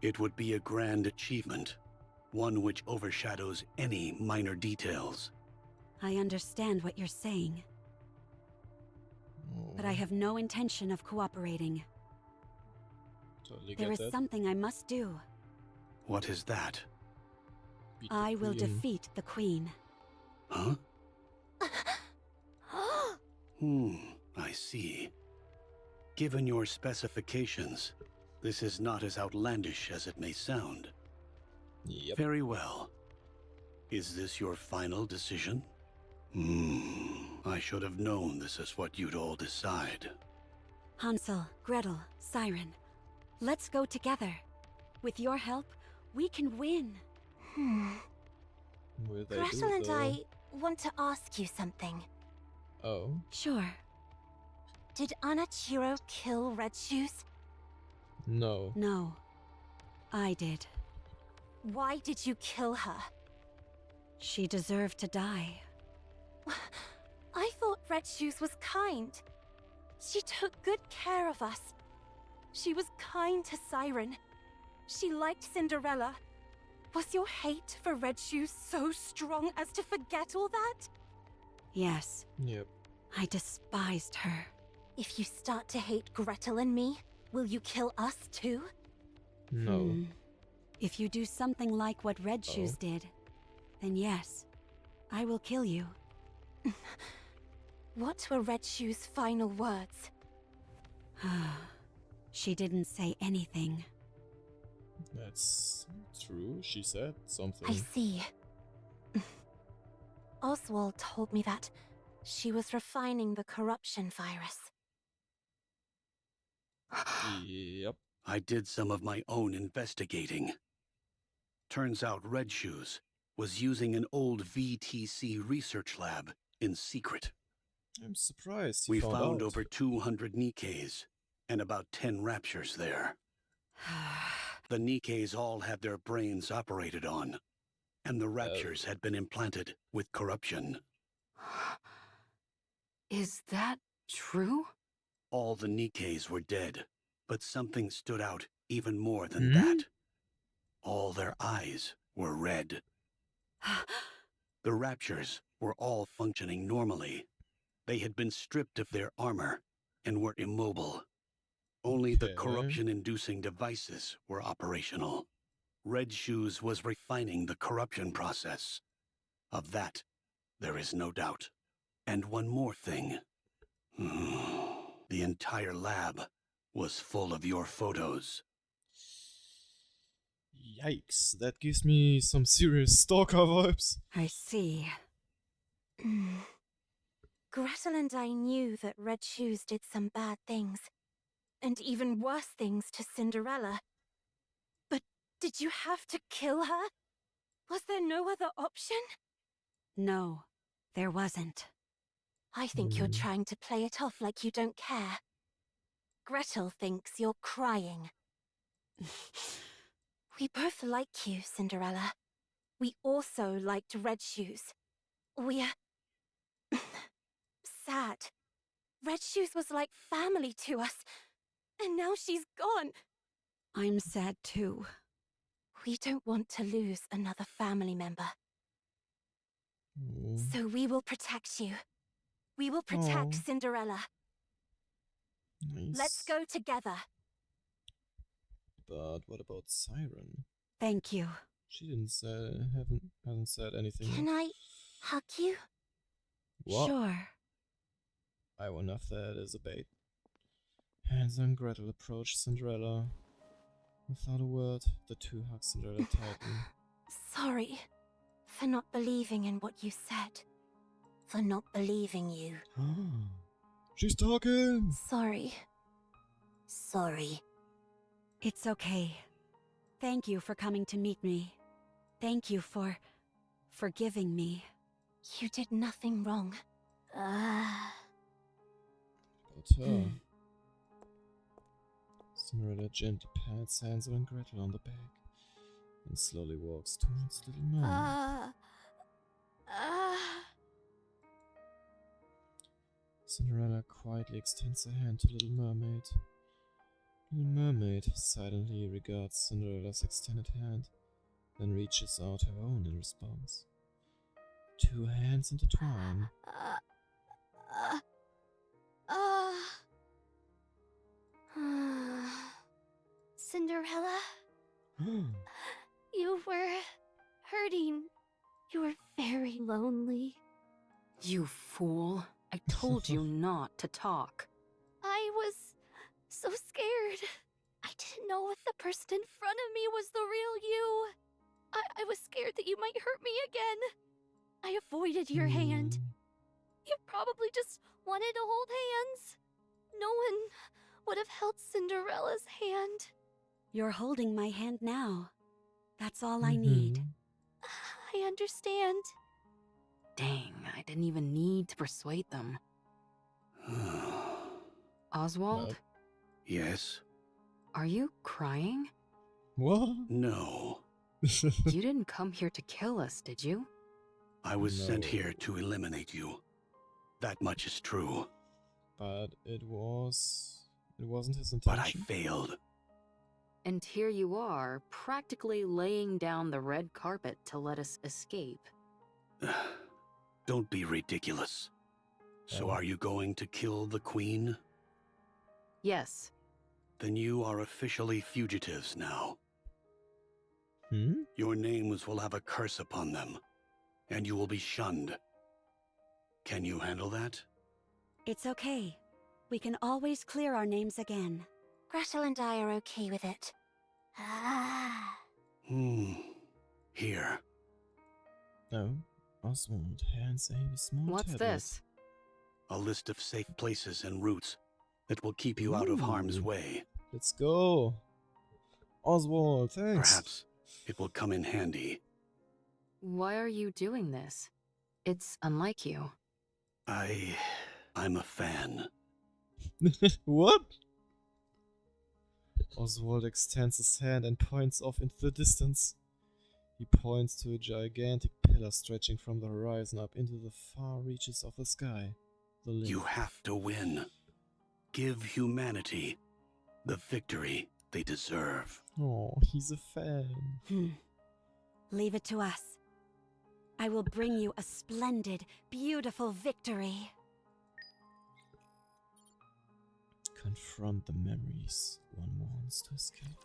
It would be a grand achievement, one which overshadows any minor details. I understand what you're saying, but I have no intention of cooperating. Totally There get is that. something I must do. What is that? Beat the I will queen. defeat the Queen. Huh? I see. Given your specifications, this is not as outlandish as it may sound. Yep. Very well. Is this your final decision? I should have known this is what you'd all decide. Hansel, Gretel, Siren, let's go together. With your help, we can win. Will they Gretel do and though? I want to ask you something. Oh. Sure. Did Anachiro kill Red Shoes? No. No. I did. Why did you kill her? She deserved to die. I thought Red Shoes was kind. She took good care of us. She was kind to Siren. She liked Cinderella. Was your hate for Red Shoes so strong as to forget all that? Yes, Yep. I despised her. If you start to hate Gretel and me, will you kill us too? No. If you do something like what Red Shoes did, then yes, I will kill you. What were Red Shoes' final words? She didn't say anything. That's true. She said something. I see. Oswald told me that she was refining the corruption virus. Yep. I did some of my own investigating. Turns out Red Shoes was using an old VTC research lab in secret. I'm surprised he We found found out. over 200 Nikes and about 10 raptures there. The Nikes all had their brains operated on, and the raptures had been implanted with corruption. Is that true? All the Nikes were dead, but something stood out even more than that. All their eyes were red. The raptures were all functioning normally. They had been stripped of their armor and were immobile. Only the Okay. corruption-inducing devices were operational. Red Shoes was refining the corruption process. Of that, there is no doubt. And one more thing. The entire lab was full of your photos. Yikes, that gives me some serious stalker vibes. I see. Gretel and I knew that Red Shoes did some bad things, and even worse things to Cinderella. But did you have to kill her? Was there no other option? No, there wasn't. I think you're trying to play it off like you don't care. Gretel thinks you're crying. We both like you, Cinderella. We also liked Red Shoes. We're sad. Red Shoes was like family to us, and now she's gone. I'm sad too. We don't want to lose another family member. Oh. So we will protect you. We will protect Oh. Cinderella. Nice. Let's go together. But what about Siren? Thank you. She hasn't said anything. Can I hug you? What? Sure. I will enough that as a bait. Hansel and Gretel approach Cinderella. Without a word, the two hug Cinderella tightly. Sorry for not believing in what you said. For not believing you. She's talking! Sorry. Sorry. It's okay. Thank you for coming to meet me. Thank you for forgiving me. You did nothing wrong. About her. Cinderella gently pats Hansel and Gretel on the back. and slowly walks towards Little Mermaid. Cinderella quietly extends her hand to Little Mermaid. Little Mermaid silently regards Cinderella's extended hand, then reaches out her own in response. Two hands intertwine. Cinderella, you were hurting. You were very lonely. You fool. I told you not to talk. I was so scared. I didn't know if the person in front of me was the real you. I was scared that you might hurt me again. I avoided your hand. You probably just wanted to hold hands. No one would have held Cinderella's hand. You're holding my hand now. That's all I need. I understand. Dang, I didn't even need to persuade them. Oswald? Yes? Are you crying? What? No. You didn't come here to kill us, did you? I was sent No. here to eliminate you. That much is true. But it wasn't his But I intention. failed. And here you are, practically laying down the red carpet to let us escape. Don't be ridiculous. So Oh. are you going to kill the queen? Yes. Then you are officially fugitives now. Hmm? Your names will have a curse upon them, and you will be shunned. Can you handle that? It's okay. We can always clear our names again. Gretel and I are okay with it. Here. No. Oswald hands a small What's tablet. this? A list of safe places and routes that will keep you out of harm's Ooh. way. Let's go. Oswald, thanks. Perhaps it will come in handy. Why are you doing this? It's unlike you. I'm a fan. What? Oswald extends his hand and points off into the distance. He points to a gigantic pillar stretching from the horizon up into the far reaches of the sky. The You lift. have to win. Give humanity the victory they deserve. Oh, he's a fan. Leave it to us. I will bring you a splendid, beautiful victory. Confront the memories one wants to escape.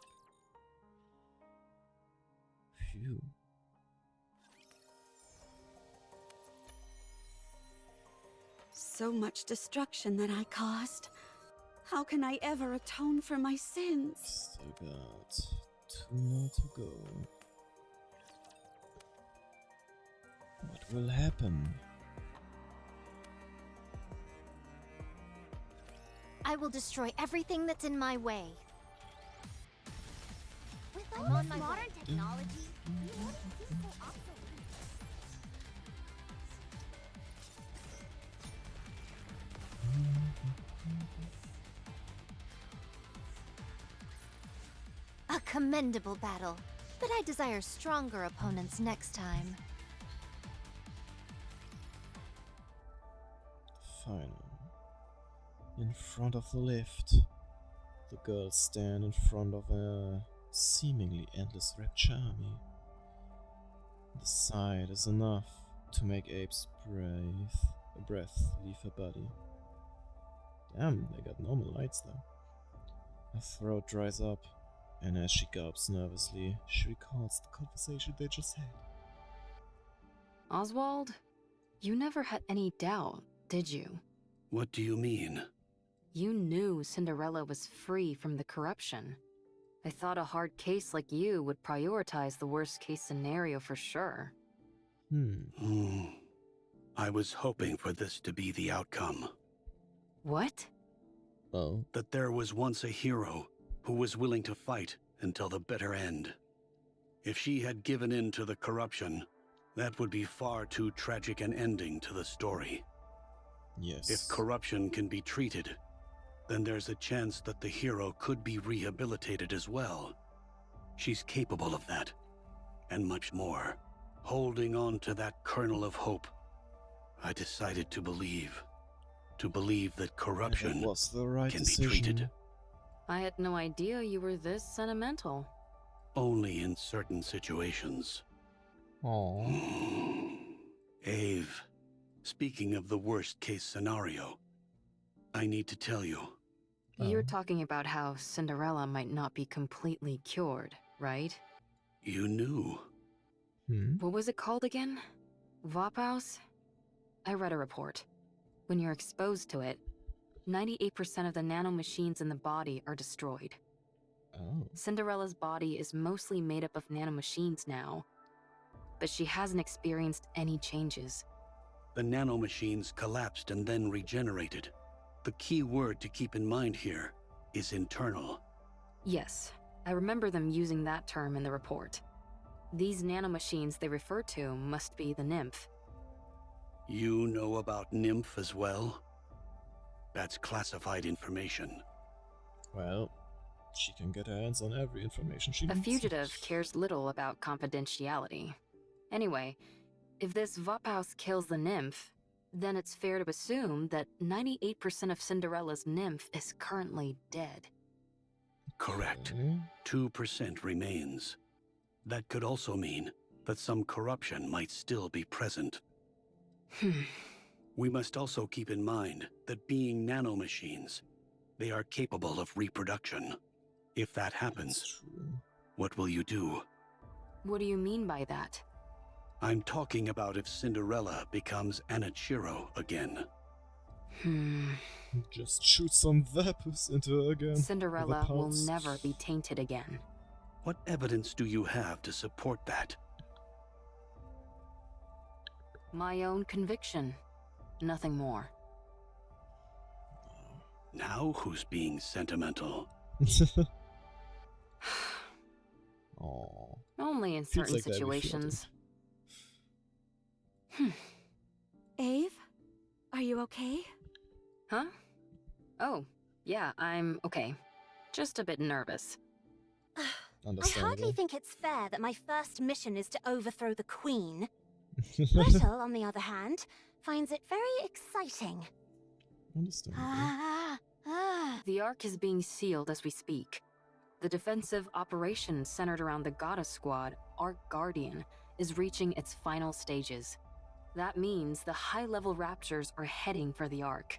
Phew. So much destruction that I caused. How can I ever atone for my sins? Still got 2 more to go. What will happen? I will destroy everything that's in my way. With all on this my modern way. technology, you wouldn't be so obsolete. A commendable battle, but I desire stronger opponents next time. Finally. In front of the lift, the girls stand in front of a seemingly endless rapture army. The sight is enough to make Abe's breath leave her body. Damn, they got normal lights though. Her throat dries up, and as she gulps nervously, she recalls the conversation they just had. Oswald, you never had any doubt, did you? What do you mean? You knew Cinderella was free from the corruption. I thought a hard case like you would prioritize the worst case scenario for sure. I was hoping for this to be the outcome. What? Oh. That there was once a hero who was willing to fight until the bitter end. If she had given in to the corruption, that would be far too tragic an ending to the story. Yes. If corruption can be treated, then there's a chance that the hero could be rehabilitated as well. She's capable of that. and much more. Holding on to that kernel of hope, I decided to believe that corruption That was the right can decision. be treated I had no idea you were this sentimental. only in certain situations. Aww. Ave, speaking of the worst case scenario, I need to tell you. You're Oh. talking about how Cinderella might not be completely cured, right? You knew. What was it called again? Vophouse? I read a report. When you're exposed to it, 98% of the nanomachines in the body are destroyed. Oh. Cinderella's body is mostly made up of nanomachines now, but she hasn't experienced any changes. The nanomachines collapsed and then regenerated. The key word to keep in mind here is internal. Yes, I remember them using that term in the report. These nanomachines they refer to must be the nymph. You know about Nymph as well? That's classified information. Well, she can get her hands on every information she A needs. fugitive cares little about confidentiality. Anyway, if this Vophouse kills the nymph, then it's fair to assume that 98% of Cinderella's nymph is currently dead. Correct. Okay. 2% remains. That could also mean that some corruption might still be present. We must also keep in mind that being nanomachines, they are capable of reproduction. If that happens, That's true. what will you do? What do you mean by that? I'm talking about if Cinderella becomes Anachiro again. Just shoot some vapors into her again. Cinderella will pulse. never be tainted again. What evidence do you have to support that? My own conviction. Nothing more. Now who's being sentimental? Aww. Only in Feels certain like that every VOD. situations. Ave? Are you okay? Huh? Oh, yeah, I'm okay. Just a bit nervous. I Understandable. hardly think it's fair that my first mission is to overthrow the Queen. Gretel, on the other hand, finds it very exciting. Understandable. The Ark is being sealed as we speak. The defensive operation centered around the Goddess Squad, Ark Guardian, is reaching its final stages. That means the high-level Raptors are heading for the Ark.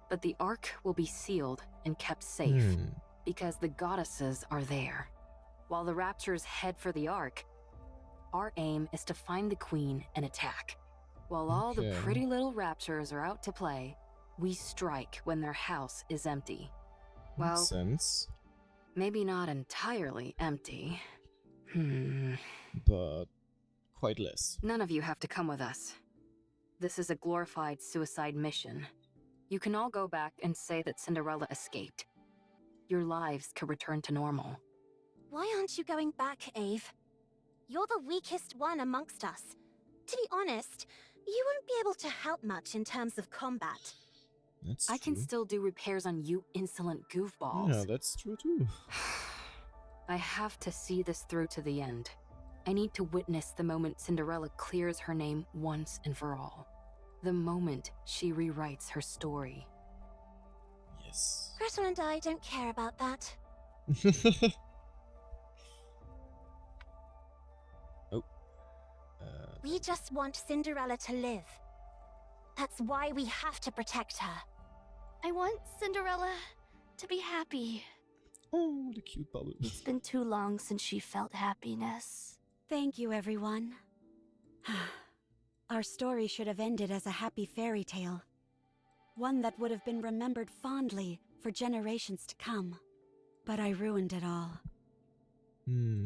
But the Ark will be sealed and kept safe, because the Goddesses are there. While the Raptors head for the Ark, our aim is to find the Queen and attack. While all the Okay. pretty little Raptors are out to play, we strike when their house is empty. Well, Makes sense. maybe not entirely empty. But quite less. None of you have to come with us. This is a glorified suicide mission. You can all go back and say that Cinderella escaped. Your lives could return to normal. Why aren't you going back, Ave? You're the weakest one amongst us. To be honest, you won't be able to help much in terms of combat. That's I can true. still do repairs on you insolent goofballs. Yeah, that's true too. I have to see this through to the end. I need to witness the moment Cinderella clears her name once and for all. The moment she rewrites her story. Yes. Gretel and I don't care about that. Oh. We just want Cinderella to live. That's why we have to protect her. I want Cinderella to be happy. Oh, what a cute bubble. It's been too long since she felt happiness. Thank you, everyone. Our story should have ended as a happy fairy tale. One that would have been remembered fondly for generations to come. But I ruined it all.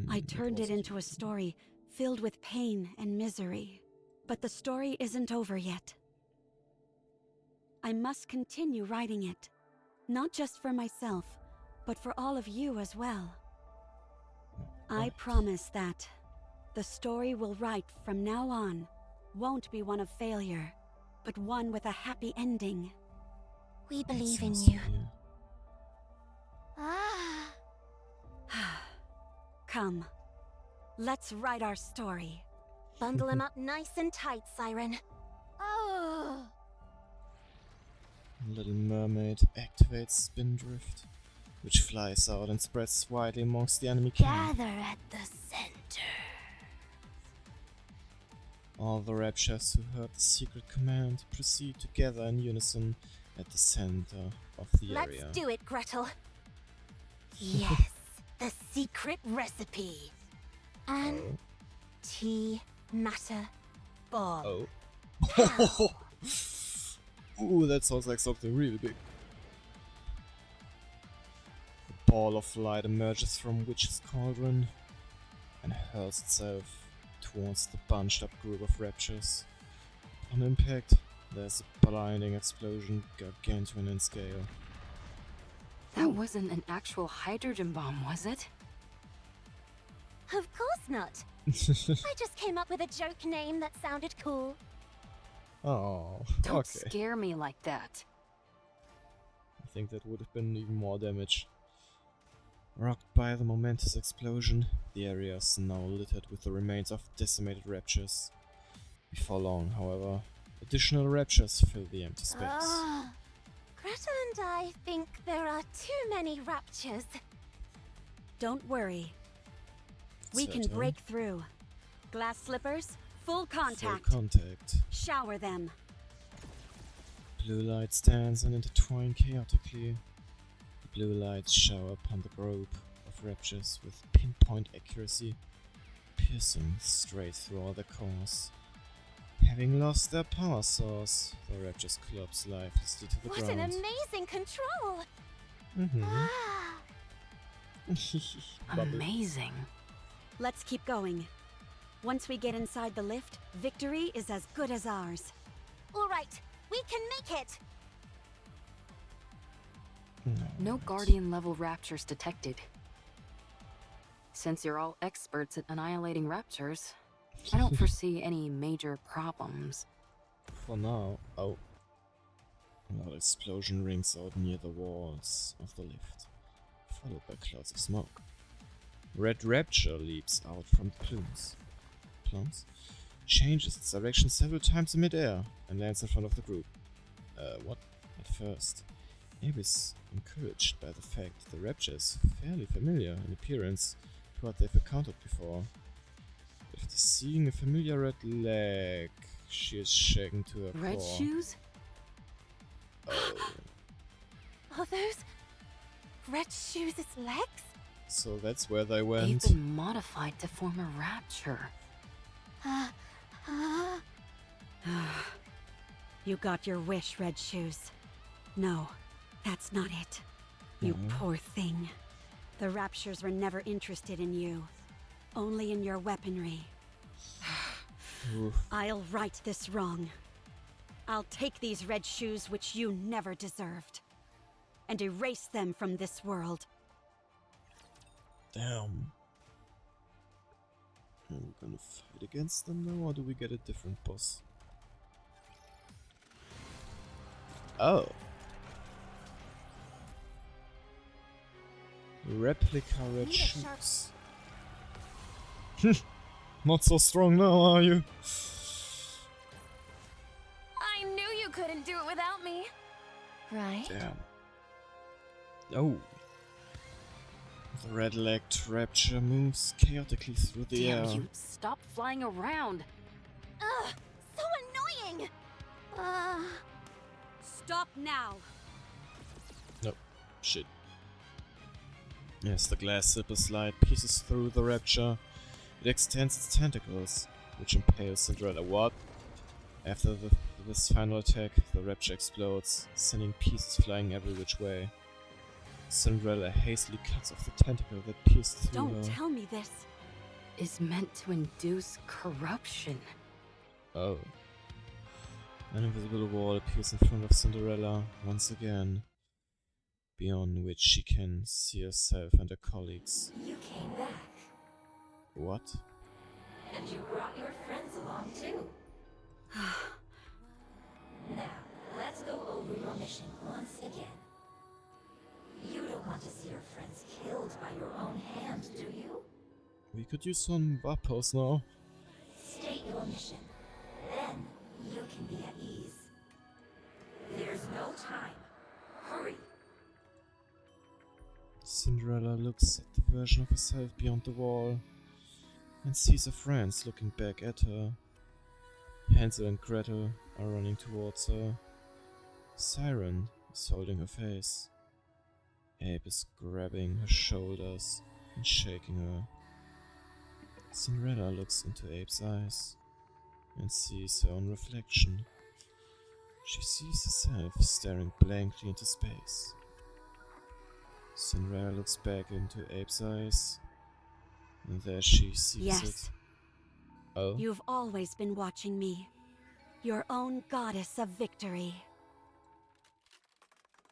I turned it into a story filled with pain and misery. But the story isn't over yet. I must continue writing it. Not just for myself, but for all of you as well. I promise that the story we'll write from now on won't be one of failure, but one with a happy ending. We believe in Sounds you. familiar. Ah. Come, Let's write our story. Bundle him up nice and tight, Siren. Oh. Little Mermaid activates Spindrift, which flies out and spreads widely amongst the enemy camp. Gather at the center. All the Raptures who heard the secret command proceed to gather in unison at the center of the area. Let's do it, Gretel. Yes, the secret recipe. Anti matter bomb. Oh. Ooh, that sounds like something really big. A ball of light emerges from Witch's Cauldron and hurls itself towards the bunched up group of Raptures. On impact, there's a blinding explosion gargantuan in scale. That wasn't an actual hydrogen bomb, was it? Of course not. I just came up with a joke name that sounded cool. Oh, Don't okay. scare me like that. I think that would have been even more damage. Rocked by the momentous explosion, the area is now littered with the remains of decimated Raptures. Before long, however, additional Raptures fill the empty space. Gretel and I think there are too many raptures. Don't worry. We can Certain. break through. Glass slippers, full contact. Full contact. Shower them. Blue lights dance and intertwine chaotically. The blue lights shower upon the group of Raptures with pinpoint accuracy, piercing straight through all their cores. Having lost their power source, the Raptures collapse lifelessly to the What ground. an amazing control! Mm-hmm. Ah, Amazing. Let's keep going. Once we get inside the lift, victory is as good as ours. all right, we can make it. No Guardian level Raptures detected. Since you're all experts at annihilating Raptures, I don't foresee any major problems. For now. Oh. A loud explosion rings out near the walls of the lift, followed by clouds of smoke. Red Rapture leaps out from the plumes, changes its direction several times in midair, and lands in front of the group. What? At first, Abe is encouraged by the fact that the Rapture is fairly familiar in appearance to what they've encountered before. After seeing a familiar red leg, she is shaken to her Red core. shoes? Oh. Are those Red Shoes' legs? So that's where they They've went. been modified to form a Rapture. You got your wish, Red Shoes. No, that's not it. You poor thing. The Raptures were never interested in you. Only in your weaponry. Oof. I'll right this wrong. I'll take these Red Shoes which you never deserved, and erase them from this world. Damn. Are we gonna fight against them now, or do we get a different boss? Oh. Replica Red Need a sharp- Shoes. Not so strong now, are you? I knew you couldn't do it without me. Right. Damn. Oh. The red-legged Rapture moves chaotically through the Damn air. you, stop flying around. Ugh, so annoying! Stop now! Nope. Shit. As the glass zipper slide pierces through the Rapture, it extends its tentacles, which impales Cinderella. What? After this final attack, the Rapture explodes, sending pieces flying every which way. Cinderella hastily cuts off the tentacle that pierced through Don't her. tell me this. Is meant to induce corruption. Oh. An invisible wall appears in front of Cinderella once again, beyond which she can see herself and her colleagues. You came back, What? and you brought your friends along too. Now, let's go over your mission once again. You don't want to see your friends killed by your own hand, do you? We could use some weapons now. State your mission. Then you can be at ease. There's no time. Hurry. Cinderella looks at the version of herself beyond the wall and sees her friends looking back at her. Hansel and Gretel are running towards her. Siren is holding her face. Abe is grabbing her shoulders and shaking her. Cinderella looks into Abe's eyes and sees her own reflection. She sees herself staring blankly into space. Cinderella looks back into Abe's eyes, and there she sees Yes. it. Oh? You've always been watching me. Your own goddess of victory.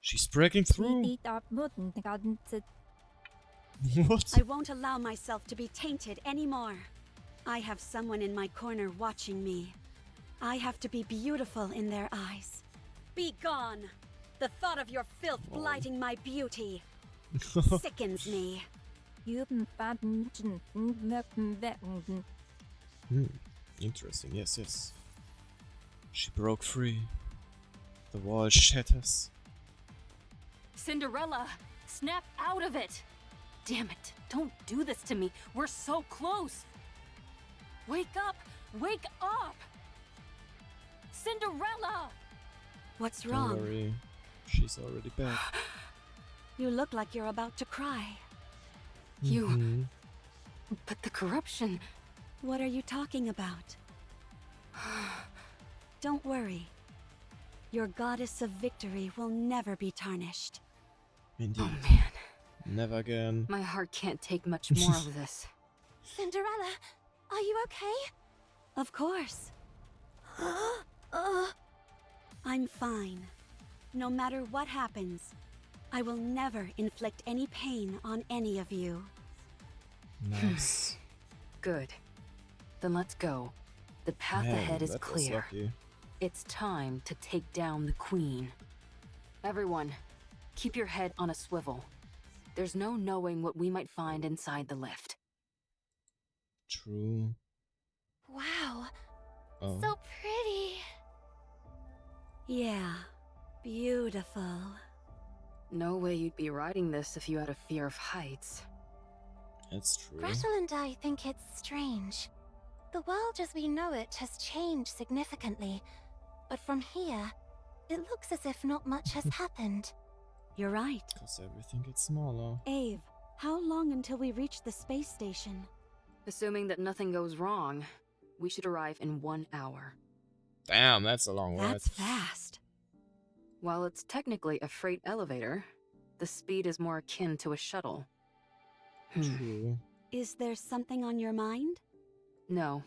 She's breaking through! What? I won't allow myself to be tainted anymore. I have someone in my corner watching me. I have to be beautiful in their eyes. Be gone! The thought of your filth blighting my beauty sickens me. Interesting, yes, yes. She broke free. The wall shatters. Cinderella, snap out of it! Damn it, don't do this to me. We're so close. Wake up! Wake up! Cinderella! What's Don't wrong? worry, she's already back. You look like you're about to cry. You- Mhm. But the corruption... What are you talking about? Don't worry. Your goddess of victory will never be tarnished. Indeed. Oh man, Never again. my heart can't take much more of this. Cinderella, are you okay? Of course. I'm fine. No matter what happens, I will never inflict any pain on any of you. Nice. Good. Then let's go. The path Man, ahead is that was clear. lucky. It's time to take down the queen. Everyone, keep your head on a swivel. There's no knowing what we might find inside the lift. True. Wow, Oh. so pretty. Yeah, beautiful. No way you'd be riding this if you had a fear of heights. That's true. Gretel and I think it's strange. The world as we know it has changed significantly, but from here, it looks as if not much has happened. You're right. Because everything gets smaller. Ave, how long until we reach the space station? Assuming that nothing goes wrong, we should arrive in 1 hour. Damn, that's a long ride. That's fast. While it's technically a freight elevator, the speed is more akin to a shuttle. True. Is there something on your mind? No,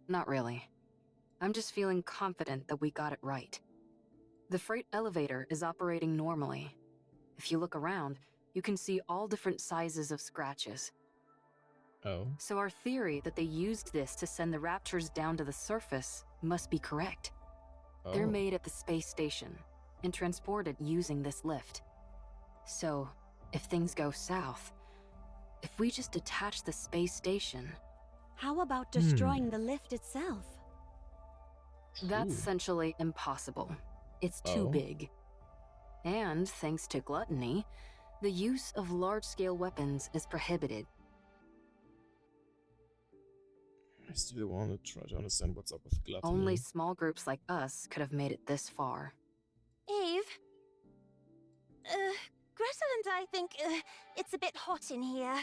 not really. I'm just feeling confident that we got it right. The freight elevator is operating normally. If you look around, you can see all different sizes of scratches. Oh. So our theory that they used this to send the raptors down to the surface must be correct. Oh. They're made at the space station and transported using this lift. So, if things go south, if we just detach the space station, How about destroying the lift itself? that's True. essentially impossible. It's too Oh. big. And thanks to gluttony, the use of large-scale weapons is prohibited. I still want to try to understand what's up with gluttony. Only small groups like us could have made it this far. Eve? Gretel and I think it's a bit hot in here.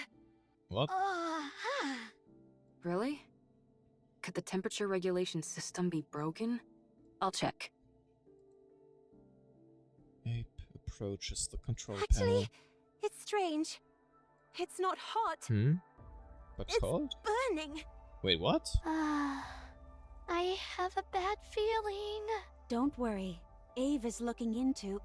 What? Really? Could the temperature regulation system be broken? I'll check. Ape approaches the control Actually, panel. it's strange. It's not hot, But it's cold? burning. Wait, what? I have a bad feeling. Don't worry. Ave is looking into...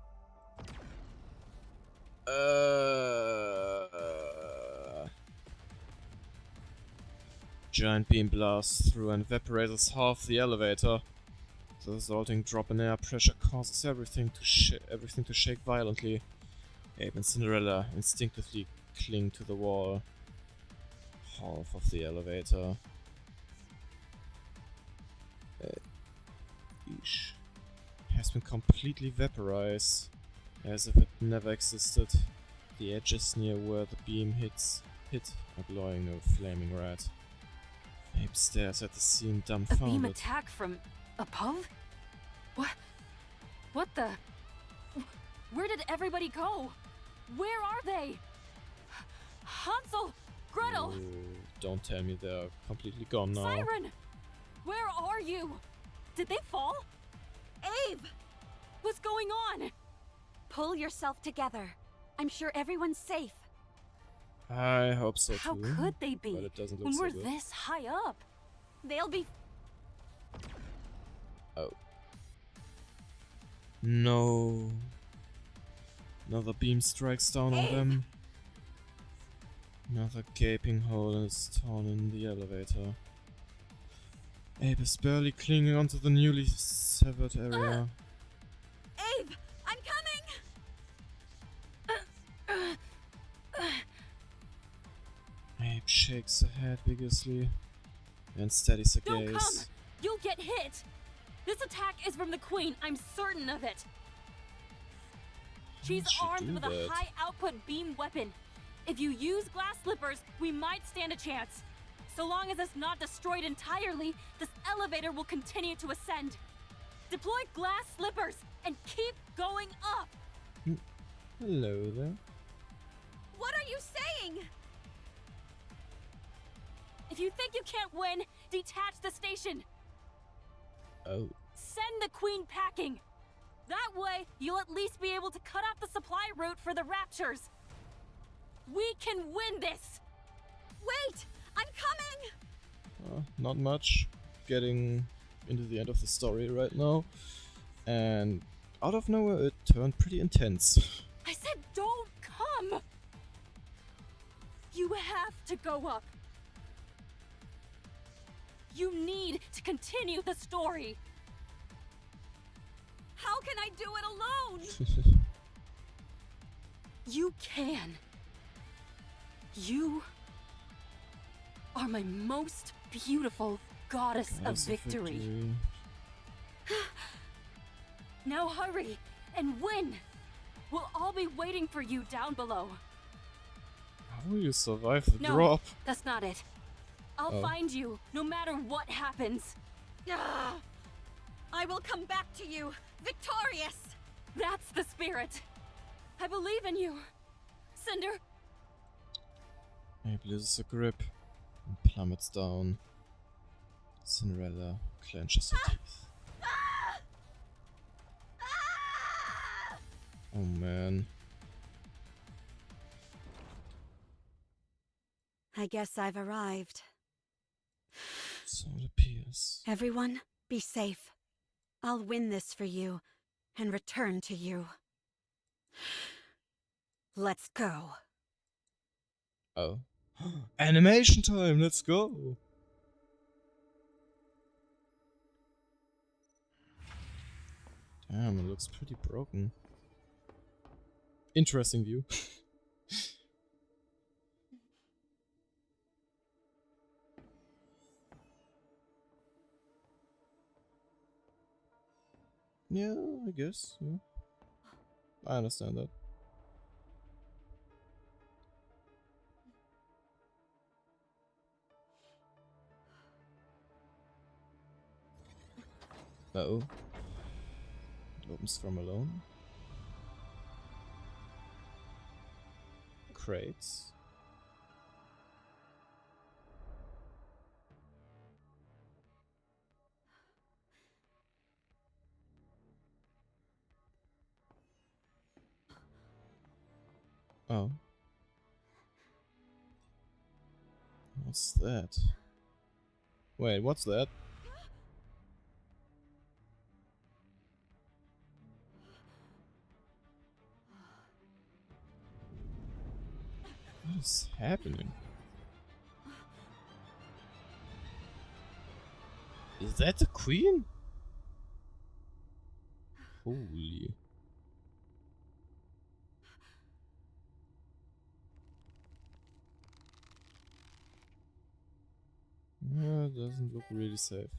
Giant beam blasts through and evaporates half the elevator. The resulting drop in air pressure causes everything to shake violently. Abe and Cinderella instinctively cling to the wall. half of the elevator. Eesh. Has been completely vaporized, as if it never existed. The edges near where the beam hit are glowing a flaming red. Abe stares at the scene A beam dumbfounded. attack from above? What the? Where did everybody go? Where are they? Hansel! Gretel! Oh, don't tell me they're completely gone now. Siren! Where are you? Did they fall? Abe! What's going on? Pull yourself together. I'm sure everyone's safe. I hope so How too. could they be But it doesn't look when so we're good. this high up? They'll be... Oh. No. Another beam strikes down on them. Another gaping hole is torn in the elevator. Abe is barely clinging onto the newly severed area. Abe! I'm coming! Abe shakes her head vigorously and steadies her Don't come! gaze. You'll get hit! This attack is from the Queen, I'm certain of it! She's did she armed do with that? a high-output beam weapon. If you use glass slippers, we might stand a chance. So long as it's not destroyed entirely, this elevator will continue to ascend. Deploy glass slippers and keep going up! Hello there. What are you saying? If you think you can't win, detach the station. Oh. Send the Queen packing. That way, you'll at least be able to cut off the supply route for the Raptures. We can win this! Wait! I'm coming! Not much. Getting into the end of the story right now. And out of nowhere it turned pretty intense. I said don't come! You have to go up. You need to continue the story. How can I do it alone? You can. You are my most beautiful goddess of Goddess victory. Now hurry and win. We'll all be waiting for you down below. How will you survive the No, drop? that's not it. I'll Oh. find you no matter what happens. Ah, I will come back to you, victorious! That's the spirit. I believe in you. Cinder, Abe loses her grip and plummets down. Cinderella clenches her teeth. Oh man. I guess I've arrived. So it appears. Everyone, be safe. I'll win this for you and return to you. Let's go. Oh. Animation time, let's go! Damn, it looks pretty broken. Interesting view. Yeah, I guess. Yeah. I understand that. Uh-oh. It opens from alone. Crates. Oh. What's that? Wait, what's that? What is happening? Is that the queen? Holy. That doesn't look really safe.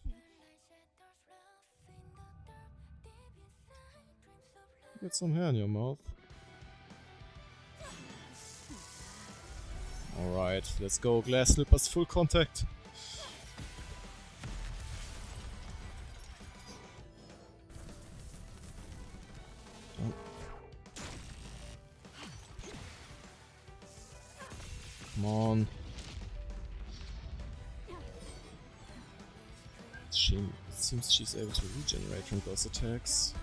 Get some hair in your mouth. Alright, let's go. Glass slippers, full contact. Oh. Come on. It seems she's able to regenerate from those attacks.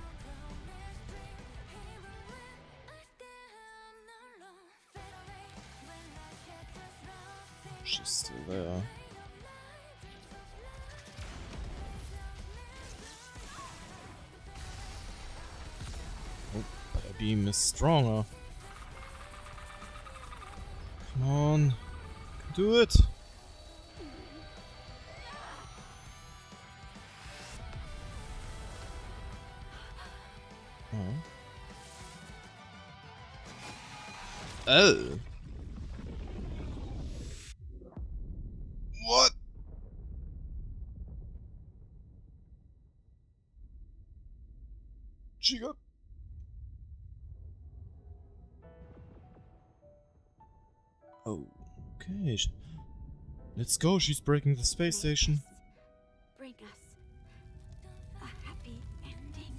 She's still there. Oh, but our beam is stronger. Come on. Do it! Oh. Oh! What? She got... Okay. Let's go, she's breaking the space station. Bring us a happy ending.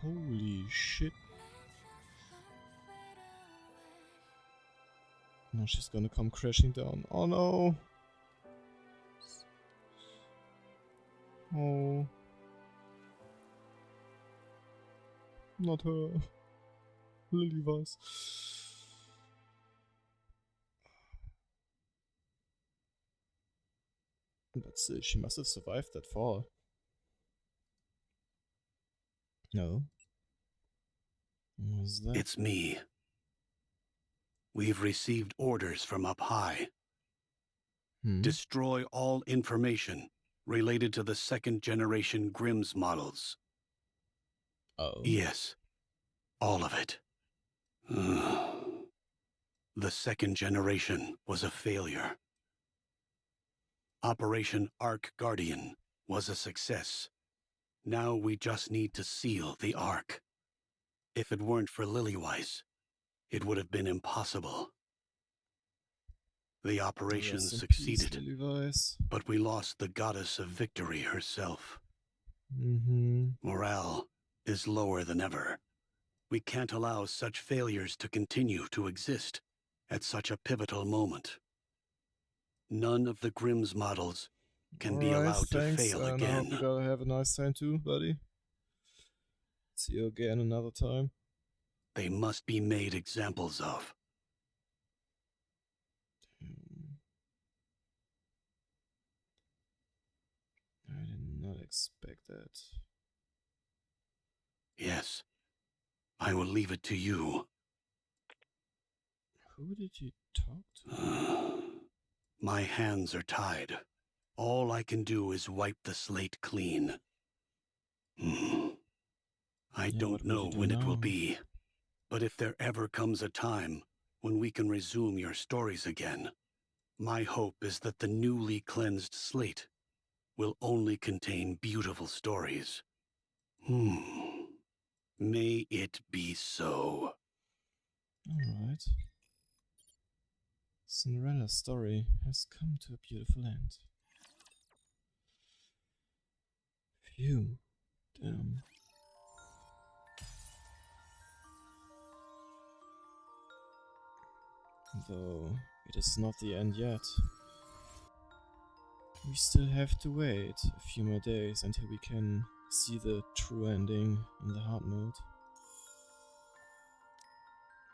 Holy shit. Now she's gonna come crashing down. Oh no! Oh. Not her. Lily Weiss. But still, she must have survived that fall. No. What was that? It's me. We've received orders from up high. Destroy all information related to the second-generation Grimm's models. Oh. Yes, all of it. The second generation was a failure. Operation Ark Guardian was a success. Now we just need to seal the Ark. If it weren't for Lilyweiss, it would have been impossible. The operation succeeded, but we lost the goddess of victory herself. Morale is lower than ever. We can't allow such failures to continue to exist at such a pivotal moment. None of the Grimm's models can be allowed to fail again. I hope you gotta have a nice time too, buddy. See you again another time. They must be made examples of. I did not expect that. Yes. I will leave it to you. Who did you talk to? My hands are tied. All I can do is wipe the slate clean. I don't know when it will be, but if there ever comes a time when we can resume your stories again, my hope is that the newly cleansed slate will only contain beautiful stories. May it be so. Alright. Cinderella's story has come to a beautiful end. Phew. Damn. Though it is not the end yet. We still have to wait a few more days until we can see the true ending in the hard mode.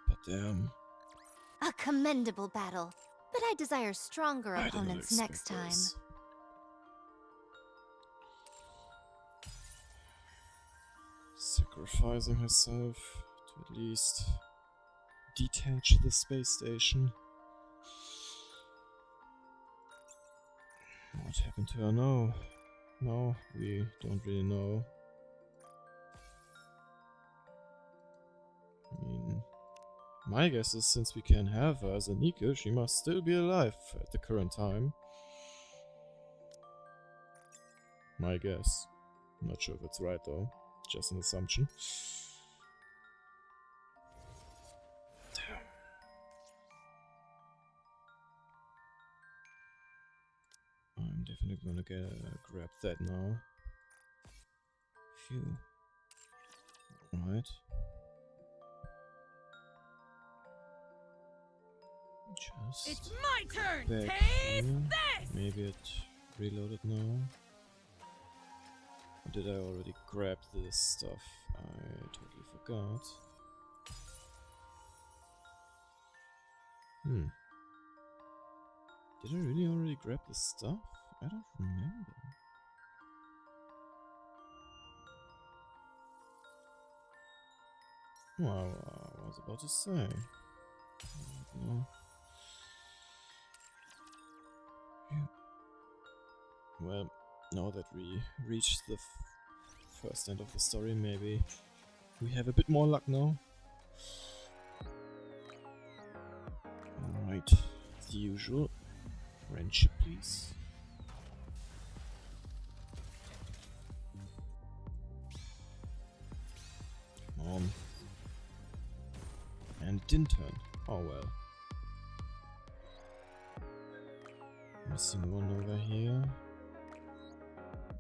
But damn. A commendable battle, but I desire stronger I didn't opponents expect next time. this. Sacrificing herself to at least detach the space station. What happened to her now? No, we don't really know. I mean, My guess is since we can have her as a Nika, she must still be alive at the current time. My guess. I'm not sure if it's right though. Just an assumption. I'm definitely gonna grab that now. Phew. Alright. Just It's my turn! back Taste here. this! Maybe it reloaded now. Or did I already grab this stuff? I totally forgot. Did I really already grab this stuff? I don't remember. Well, I was about to say. No. Well, now that we reached the first end of the story, maybe we have a bit more luck now. Alright, the usual. Friendship, please. Come on. And it didn't turn. Oh well. Missing one over here.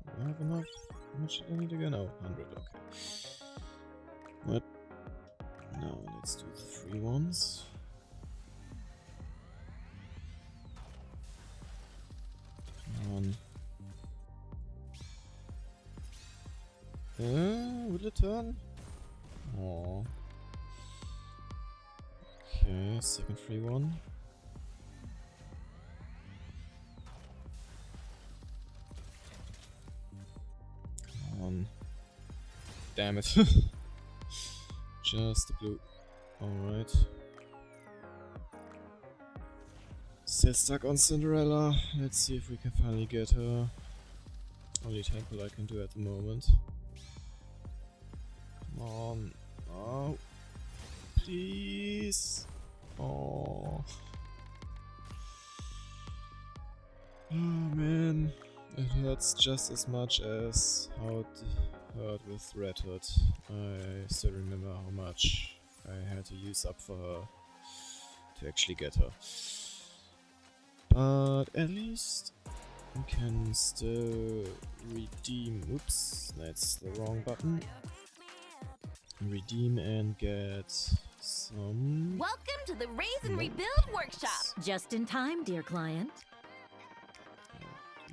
Do I have enough? How much did I need again? Oh, 100, okay. What? Now let's do the free ones. Come on. Will it turn? Oh. Okay, second free one. Come on. Damn it. Just the blue. Alright. Still stuck on Cinderella. Let's see if we can finally get her. Only temple I can do at the moment. Come on. Oh. Please. Oh. Oh man. It hurts just as much as how it hurt with Red Hood. I still remember how much I had to use up for her to actually get her. But at least we can still redeem. Oops, that's the wrong button. Redeem and get some. Welcome to the Raise and Rebuild Workshop. Just in time, dear client.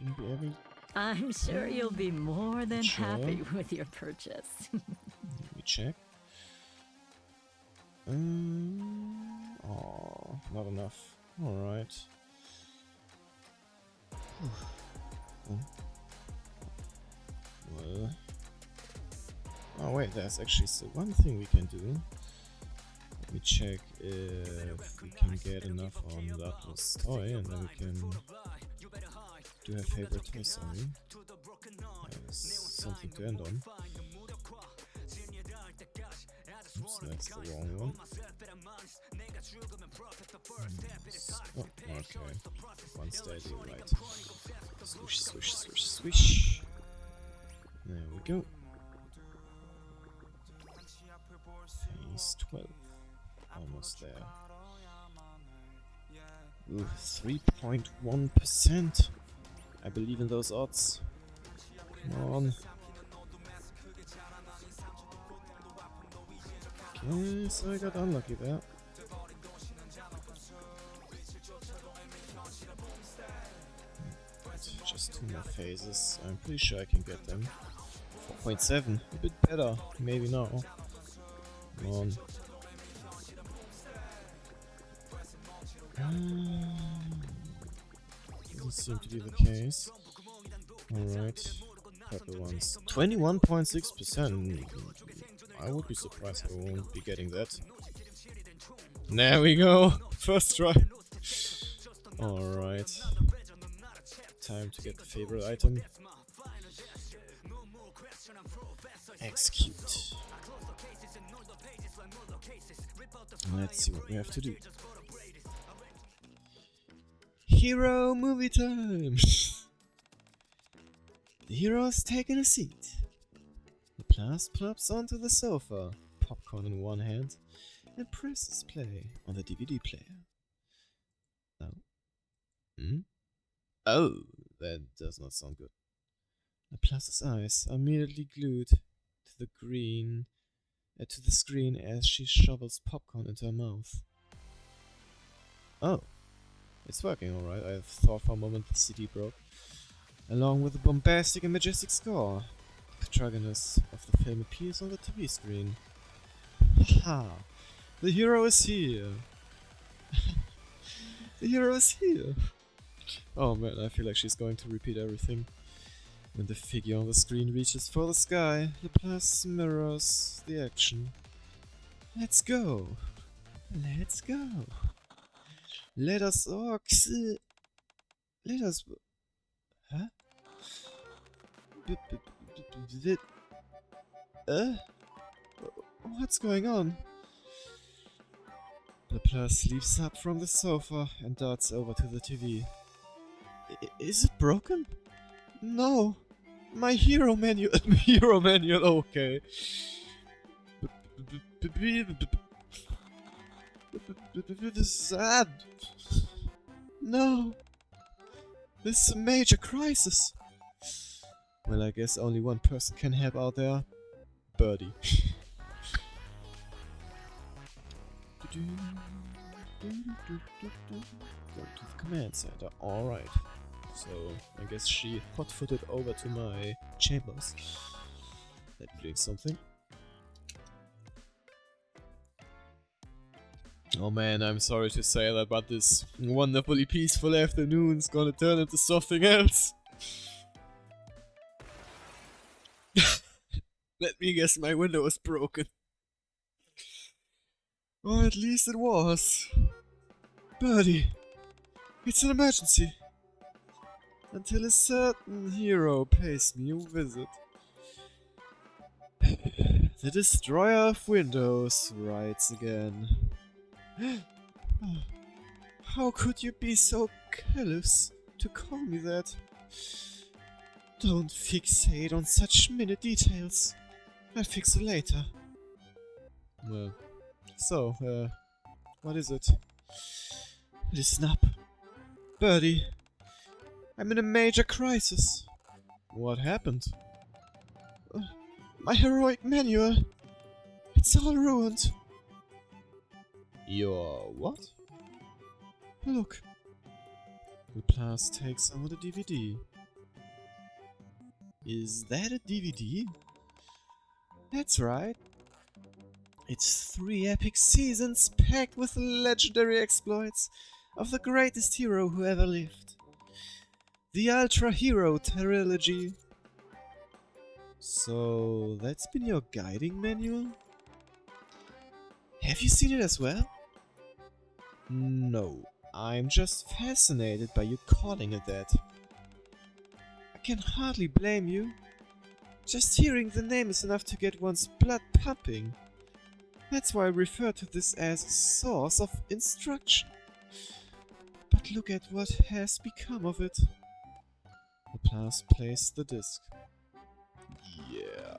You'll be able. I'm sure you'll be more than Sure. happy with your purchase. Let me check. Oh, not enough. Alright. Well. Oh wait, there's actually still one thing we can do. Let me check if we can get enough on Ludlow's toy, and then we can do her favorite toy, sorry. There's something to end on. Oops, that's the wrong one. Oh, okay. One steady, right. Swish, swish, swish, swish. There we go. Phase 12. Almost there. Ooh, 3.1%. I believe in those odds. Come on. Okay, so I got unlucky there. Just 2 more phases. I'm pretty sure I can get them. 4.7, a bit better. Maybe now. Come on. Doesn't seem to be the case. Alright. Purple ones. 21.6%. I would be surprised if I won't be getting that. There we go! First try! Alright. Time to get the favorite item. Execute. Let's see what we have to do. Hero movie time! The hero has taken a seat. Laplace plops onto the sofa, popcorn in one hand, and presses play on the DVD player. Oh. Hmm? Oh, that does not sound good. Laplace's eyes are immediately glued to the screen as she shovels popcorn into her mouth. Oh, it's working alright. I thought for a moment the CD broke. Along with a bombastic and majestic score, the protagonist of the film appears on the TV screen. Ha! The hero is here! The hero is here! Oh man, I feel like she's going to repeat everything. When the figure on the screen reaches for the sky, Laplace mirrors the action. Let's go! Let's go! Let us let us... Huh? What's going on? Laplace leaps up from the sofa and darts over to the TV. Is it broken? No! My hero manual. Hero manual, okay. Sad. No. This is a major crisis. Well, I guess only one person can help out there. Birdie. Go to the command center. Alright. So, I guess she hot-footed over to my chambers. Let me drink something. Oh man, I'm sorry to say that, but this wonderfully peaceful afternoon's gonna turn into something else. Let me guess, my window was broken. Or at least it was. Birdie, it's an emergency. Until a certain hero pays me a visit. The destroyer of windows writes again. How could you be so callous to call me that? Don't fixate on such minute details. I'll fix it later. Well, so, what is it? Listen up. Birdie, I'm in a major crisis. What happened? My heroic manual. It's all ruined. Your what? Look. Laplace takes over the DVD. Is that a DVD? That's right. It's 3 epic seasons packed with legendary exploits of the greatest hero who ever lived. The Ultra Hero Trilogy. So, that's been your guiding manual? Have you seen it as well? No, I'm just fascinated by you calling it that. I can hardly blame you. Just hearing the name is enough to get one's blood pumping. That's why I refer to this as a source of instruction. But look at what has become of it. Laplace plays the disc. Yeah.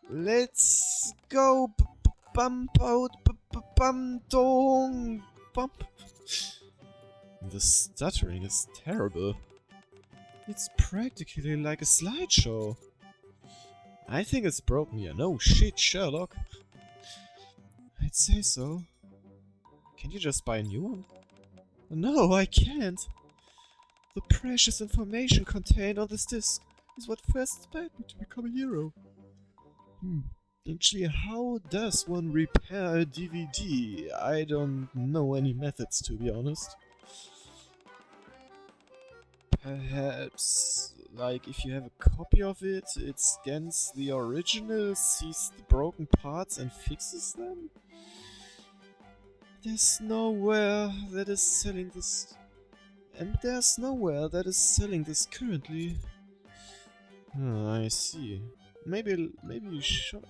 Let's go bump out bump dong bump. The stuttering is terrible. It's practically like a slideshow. I think it's broken here. No shit, Sherlock. I'd say so. Can you just buy a new one? No, I can't. The precious information contained on this disc is what first inspired me to become a hero. Actually, how does one repair a DVD? I don't know any methods, to be honest. Perhaps, like, if you have a copy of it, it scans the original, sees the broken parts and fixes them? There's nowhere that is selling this... And there's nowhere that is selling this currently. I see. Maybe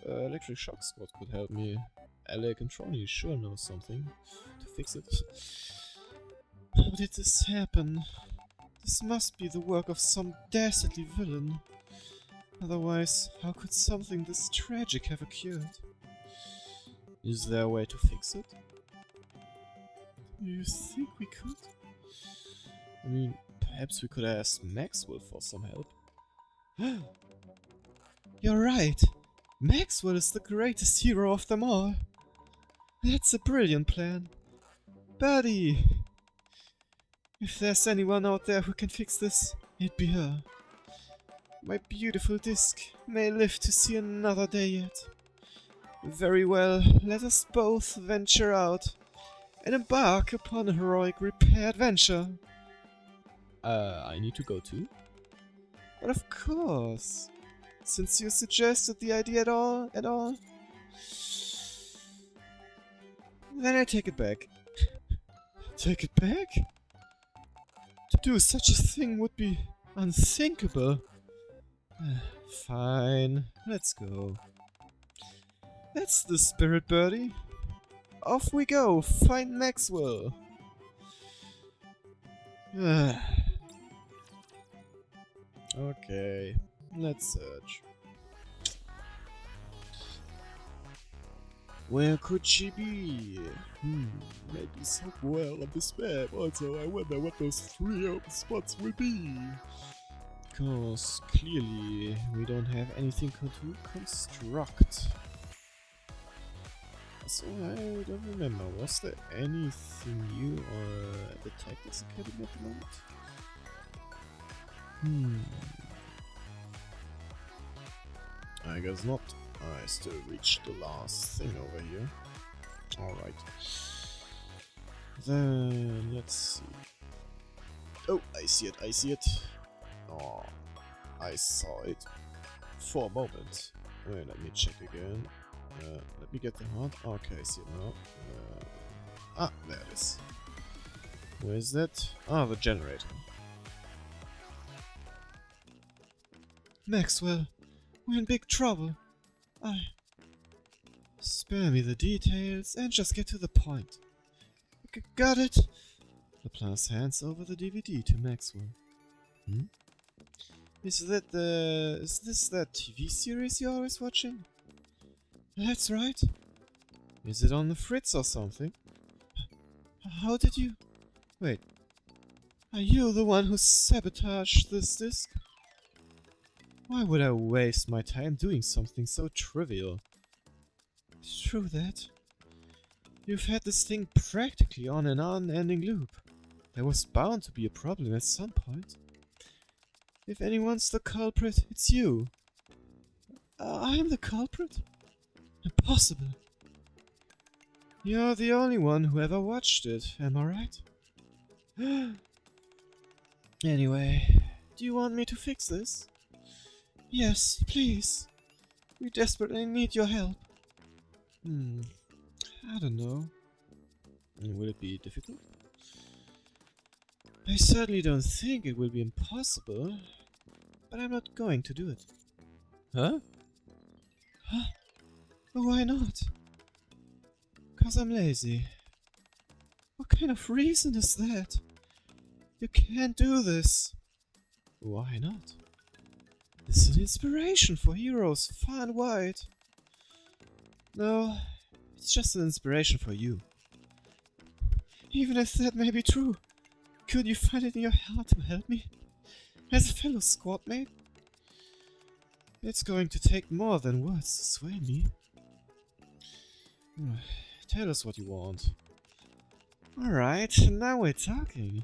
Electric Shock Squad could help me. Alec and Trony sure know something to fix it. How did this happen? This must be the work of some dastardly villain. Otherwise, how could something this tragic have occurred? Is there a way to fix it? Do you think we could? I mean, perhaps we could ask Maxwell for some help. You're right! Maxwell is the greatest hero of them all! That's a brilliant plan! Buddy! If there's anyone out there who can fix this, it'd be her. My beautiful disc may live to see another day yet. Very well, let us both venture out and embark upon a heroic repair adventure. I need to go too? But of course. Since you suggested the idea at all, then I take it back. Take it back? To do such a thing would be unthinkable. Fine, let's go. That's the spirit, Birdie. Off we go, find Maxwell. Okay, let's search. Where could she be? Maybe somewhere on this map. Also, I wonder what those 3 open spots will be. Because clearly we don't have anything to construct. So I don't remember. Was there anything new at the Tactics Academy at the moment? I guess not. I still reached the last thing over here. Alright. Then let's see. Oh, I see it. Oh, I saw it for a moment. Wait, let me check again. Let me get the heart. Okay, I see it now. There it is. Where is that? The generator. Maxwell, we're in big trouble. Spare me the details and just get to the point. Got it? Laplace hands over the DVD to Maxwell. Is this that TV series you're always watching? That's right. Is it on the Fritz or something? How did you... Wait. Are you the one who sabotaged this disc? Why would I waste my time doing something so trivial? True that. You've had this thing practically on an unending loop. There was bound to be a problem at some point. If anyone's the culprit, it's you. I'm the culprit? Impossible. You're the only one who ever watched it, am I right? Anyway, do you want me to fix this? Yes, please. We desperately need your help. I don't know. Will it be difficult? I certainly don't think it will be impossible, but I'm not going to do it. Huh? Why not? 'Cause I'm lazy. What kind of reason is that? You can't do this. Why not? This is an inspiration for heroes far and wide. No, it's just an inspiration for you. Even if that may be true, could you find it in your heart to help me? As a fellow squad mate? It's going to take more than words to sway me. Tell us what you want. Alright, now we're talking.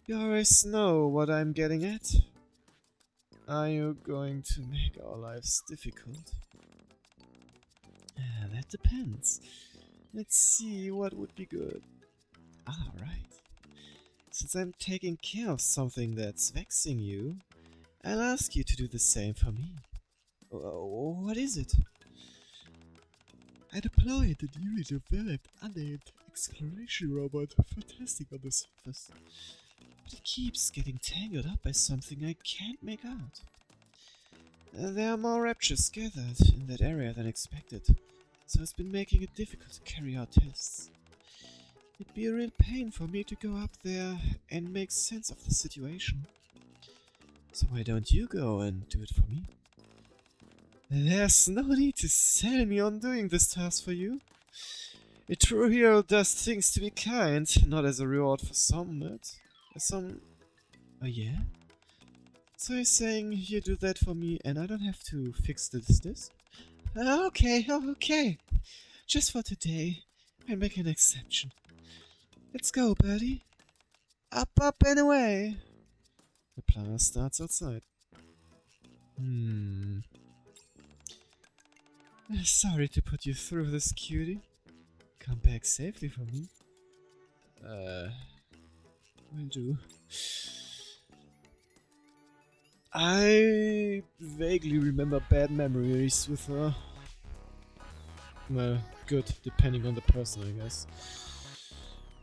You always know what I'm getting at. Are you going to make our lives difficult? That depends. Let's see what would be good. Alright. Since I'm taking care of something that's vexing you, I'll ask you to do the same for me. What is it? I deployed the newly developed unnamed exploration robot for testing on the surface. But it keeps getting tangled up by something I can't make out. There are more raptures gathered in that area than expected. so it's been making it difficult to carry out tests. It'd be a real pain for me to go up there and make sense of the situation. So why don't you go and do it for me? There's no need to sell me on doing this task for you. A true hero does things to be kind, not as a reward for but as some... Oh yeah? So you're saying you do that for me and I don't have to fix this? Okay. Just for today, I make an exception. Let's go, birdie. Up and away. The player starts outside. Sorry to put you through this, cutie. Come back safely for me. Will do. I vaguely remember bad memories with her. Well, good, depending on the person, I guess.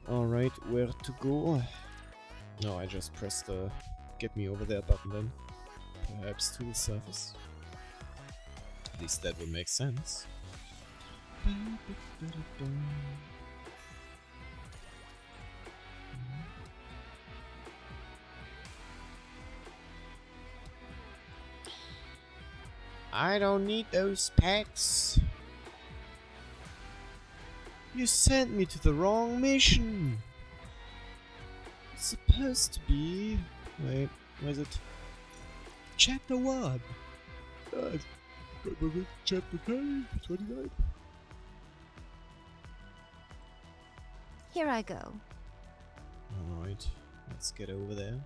Alright, where to go? No, I just pressed the get me over there button then. Perhaps to the surface. At least that would make sense. I don't need those packs. You sent me to the wrong mission. It's supposed to be... Wait, where is it? Chapter 1. Chapter 29. Here I go. Alright, let's get over there.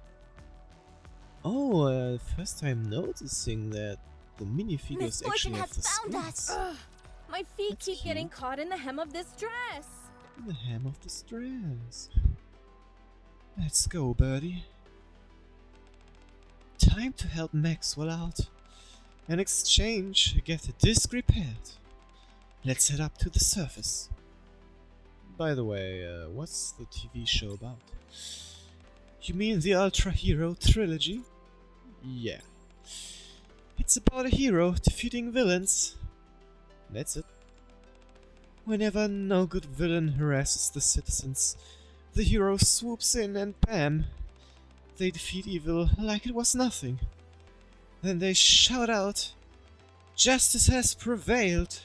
Oh, first time noticing that the minifigures actually have the skins. My feet That's keep cute. getting caught in the hem of this dress. The hem of the dress. Let's go, birdie. Time to help Maxwell out. In exchange, get the disc repaired. Let's head up to the surface. By the way, what's the TV show about? You mean the Ultra Hero trilogy? Yeah. It's about a hero defeating villains. That's it. Whenever no good villain harasses the citizens, the hero swoops in and bam! They defeat evil like it was nothing. Then they shout out, "Justice has prevailed!"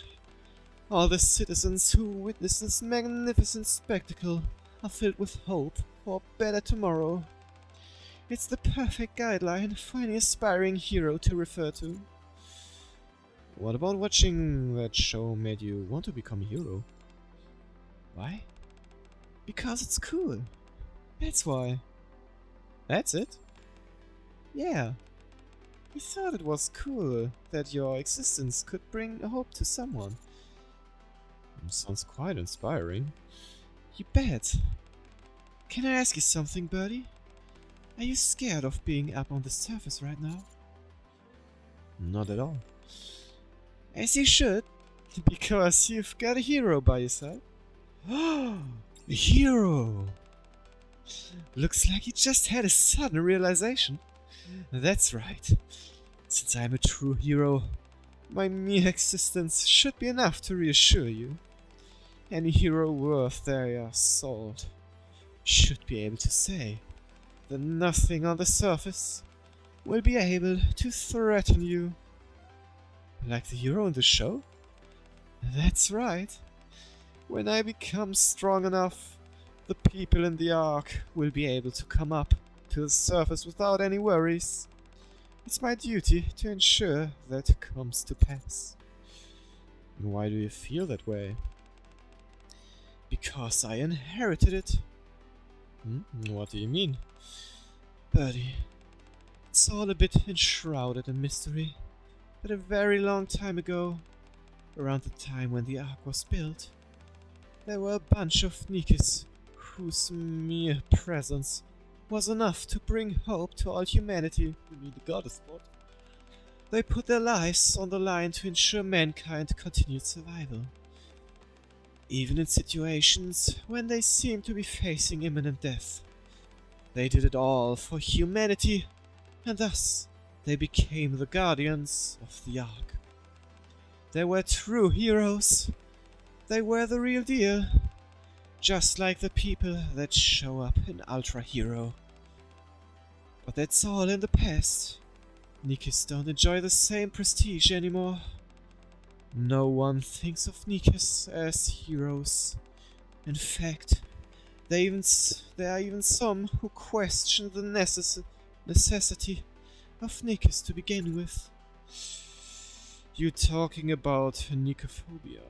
All the citizens who witness this magnificent spectacle are filled with hope for a better tomorrow. It's the perfect guideline for any aspiring hero to refer to. What about watching that show made you want to become a hero? Why? Because it's cool. That's why. That's it? Yeah. We thought it was cool that your existence could bring hope to someone. Sounds quite inspiring. You bet. Can I ask you something, birdie? Are you scared of being up on the surface right now? Not at all. As you should, because you've got a hero by your side. A hero! Looks like you just had a sudden realization. That's right. Since I'm a true hero, my mere existence should be enough to reassure you. Any hero worth their salt should be able to say that nothing on the surface will be able to threaten you. Like the hero in the show? That's right. When I become strong enough, the people in the Ark will be able to come up to the surface without any worries. It's my duty to ensure that comes to pass. And why do you feel that way? Because I inherited it. What do you mean? Birdie, it's all a bit enshrouded in mystery. But a very long time ago, around the time when the Ark was built, there were a bunch of Nikis whose mere presence was enough to bring hope to all humanity. You mean the goddess spot? They put their lives on the line to ensure mankind continued survival. Even in situations when they seemed to be facing imminent death. They did it all for humanity, and thus they became the guardians of the Ark. They were true heroes, They were the real deal. Just like the people that show up in Ultra Hero. But that's all in the past. Nikis don't enjoy the same prestige anymore. No one thinks of Nikis as heroes. In fact, there are even some who question the necessity of Nikis to begin with. You talking about Nikophobia?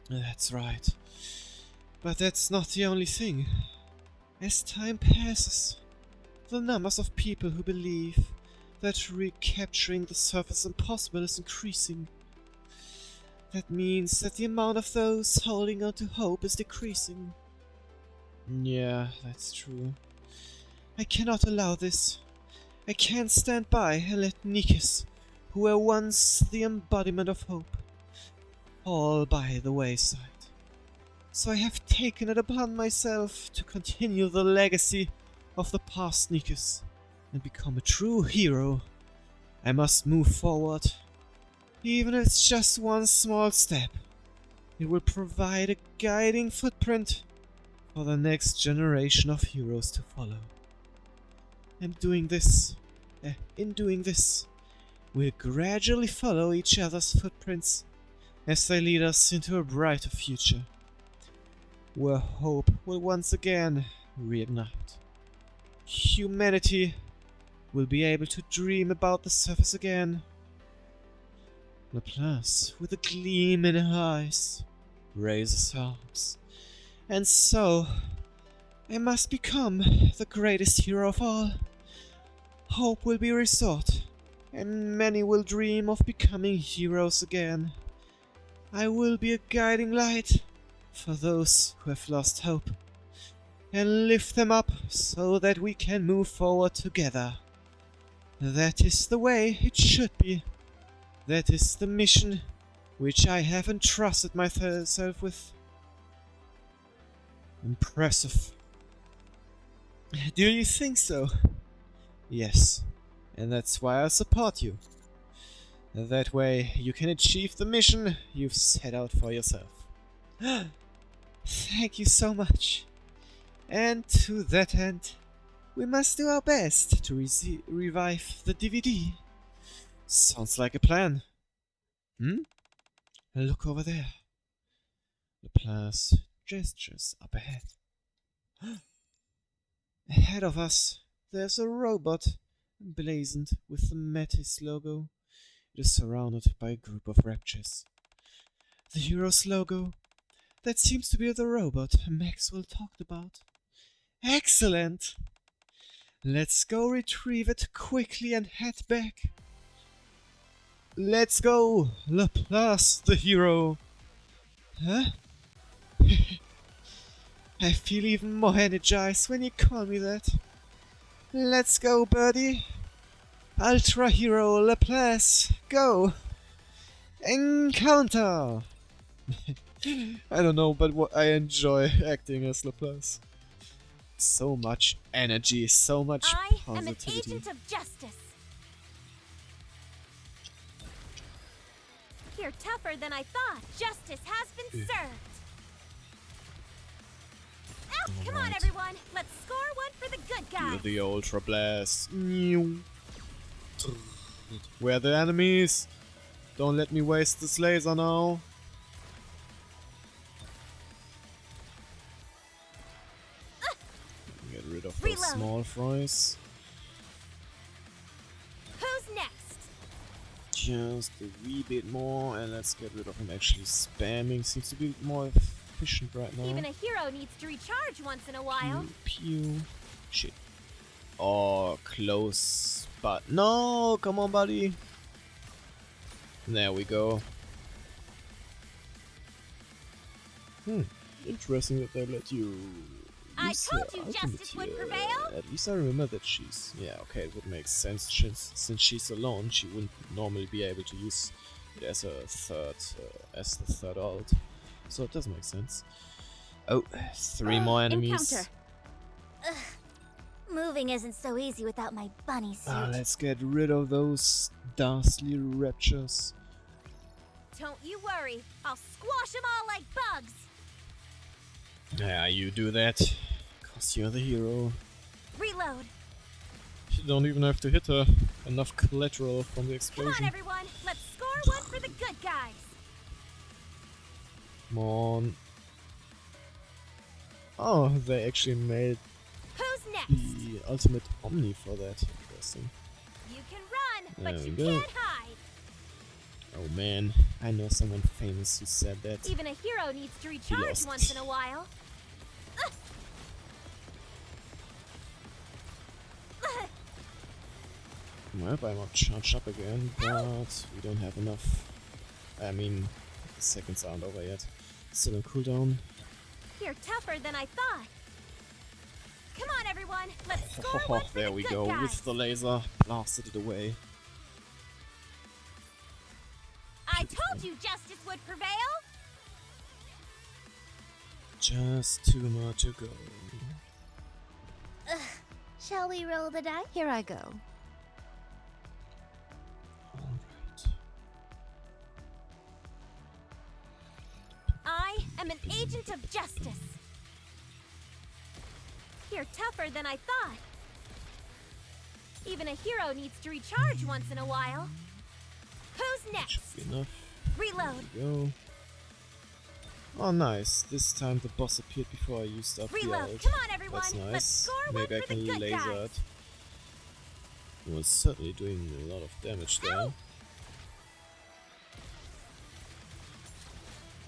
That's right. But that's not the only thing. As time passes, the numbers of people who believe that recapturing the surface impossible is increasing. That means that the amount of those holding on to hope is decreasing. Yeah, that's true. I cannot allow this. I can't stand by and let Nikis, who were once the embodiment of hope, fall by the wayside. So I have taken it upon myself to continue the legacy of the past Nikis and become a true hero. I must move forward. Even if it's just one small step, it will provide a guiding footprint for the next generation of heroes to follow. In doing this, we'll gradually follow each other's footprints as they lead us into a brighter future, where hope will once again reignite. Humanity will be able to dream about the surface again. Laplace, with a gleam in her eyes, raises her arms. And so, I must become the greatest hero of all. Hope will be restored, and many will dream of becoming heroes again. I will be a guiding light for those who have lost hope, and lift them up so that we can move forward together. That is the way it should be. That is the mission which I have entrusted myself with. Impressive. Do you think so? Yes, and that's why I support you. That way you can achieve the mission you've set out for yourself. Thank you so much. And to that end, we must do our best to revive the DVD. Sounds like a plan. Look over there. Laplace gestures up ahead. Ahead of us, there's a robot emblazoned with the Metis logo. It is surrounded by a group of raptures. The hero's logo. That seems to be the robot Maxwell talked about. Excellent! Let's go retrieve it quickly and head back. Let's go, Laplace the hero. Huh? I feel even more energized when you call me that. Let's go, birdie. Ultra hero Laplace, go! Encounter! I don't know, but I enjoy acting as Laplace. So much energy, so much positivity. I am an agent of justice. You're tougher than I thought. Justice has been served. Oh, come on, everyone. Let's score one for the good guys. With the Ultra Blast. Where are the enemies? Don't let me waste this laser now. Get rid of those small fries. Who's next? Just a wee bit more, and let's get rid of him actually spamming. Seems to be more efficient right now. Even a hero needs to recharge once in a while. Pew, pew. Shit. Oh, close. But no, come on, buddy. There we go. Interesting that they let you. I told you justice would prevail. At least I remember that she's. Yeah, okay, it would make sense. Since she's alone, she wouldn't normally be able to use it as a third, as the third ult. So it does make sense. Oh, 3 more enemies. Encounter. Moving isn't so easy without my bunny suit. Let's get rid of those ghastly raptures. Don't you worry, I'll squash them all like bugs. Yeah, you do that, cause you're the hero. Reload. You don't even have to hit her. Enough collateral from the Come on, explosion. everyone, let's score one for the good guys. Come on. Oh, they actually made Who's next? the ultimate Omni for that. Interesting. You can run, but There you we go. can't hide. Oh man, I know someone famous who said that. Even a hero needs to recharge lost. once in a while. Well, I'm not charged up again, but we don't have enough. I mean, the seconds aren't over yet. Still on cooldown. You're tougher than I thought. Come on, everyone, let's score Oh, one for there the we good go, guys. with the laser. Blasted it away. I told you justice would prevail. Just too much to go. Shall we roll the dice? Here I go. Alright. I am an agent of justice. You're tougher than I thought. Even a hero needs to recharge once in a while. Who's next? Should be enough. Reload. There we go. Oh nice, this time the boss appeared before I used up the Reload. ult. Come on, everyone. That's nice. Let's score one Maybe I for the can good laser guys. it. It was certainly doing a lot of damage there. Ow!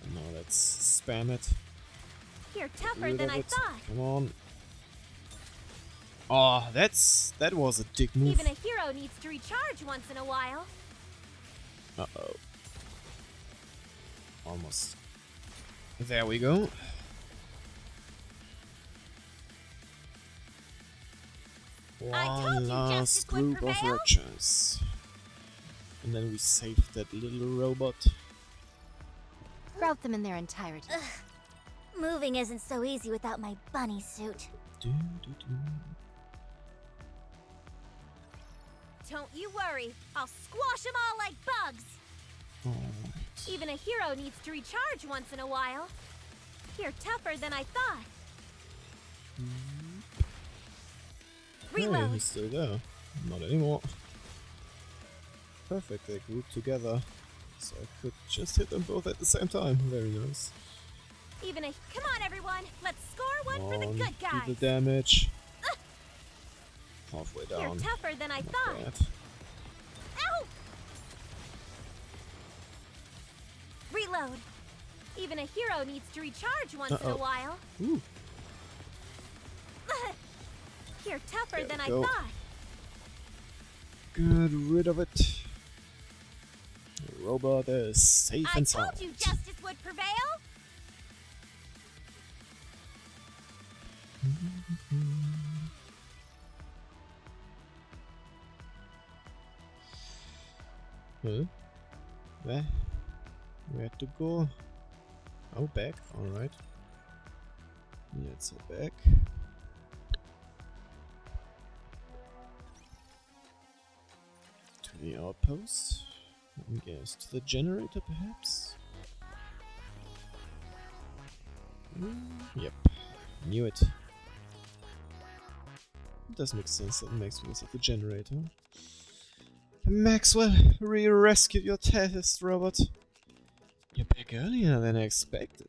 And now let's spam it. You're Get tougher rid than of I it. thought. Come on. Oh, that was a dick move. Even a hero needs to recharge once in a while. Uh-oh. Almost. There we go. I told One you last justice would group of prevail. archers. And then we save that little robot. Route them in their entirety. Moving isn't so easy without my bunny suit. Do, do, do. Don't you worry, I'll squash them all like bugs. Alright. Even a hero needs to recharge once in a while. You're tougher than I thought. Hey, Reload. he's still there. Not anymore. Perfect, they grouped together. So I could just hit them both at the same time. Very nice. Even a come on, everyone, let's score one for the On, good do guys. the damage. Halfway You're down. tougher than I Not thought. bad. Ow! Reload. Even a hero needs to recharge once in a Uh-oh. while. Ooh. You're tougher There than we I go. thought. Get rid of it. The robot is safe I and told sound. you justice would prevail. Huh? Where to go? Oh, back. Alright. Let's head back. To the outpost. I guess to the generator, perhaps? Yep. Knew it. It does make sense that Maxwell is at the generator. Maxwell, we rescued your test robot. You're back earlier than I expected.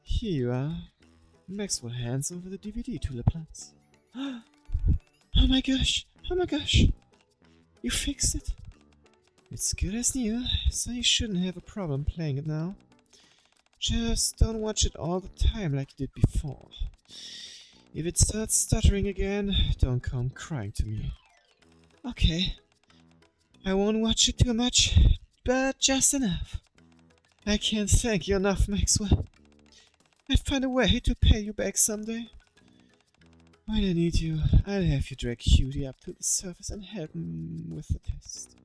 Here you are. Maxwell hands over the DVD to Laplace. Oh my gosh! Oh my gosh! You fixed it! It's good as new, so you shouldn't have a problem playing it now. Just don't watch it all the time like you did before. If it starts stuttering again, don't come crying to me. Okay. I won't watch it too much, but just enough. I can't thank you enough, Maxwell. I'll find a way to pay you back someday. When I need you, I'll have you drag Cutie up to the surface and help him with the test.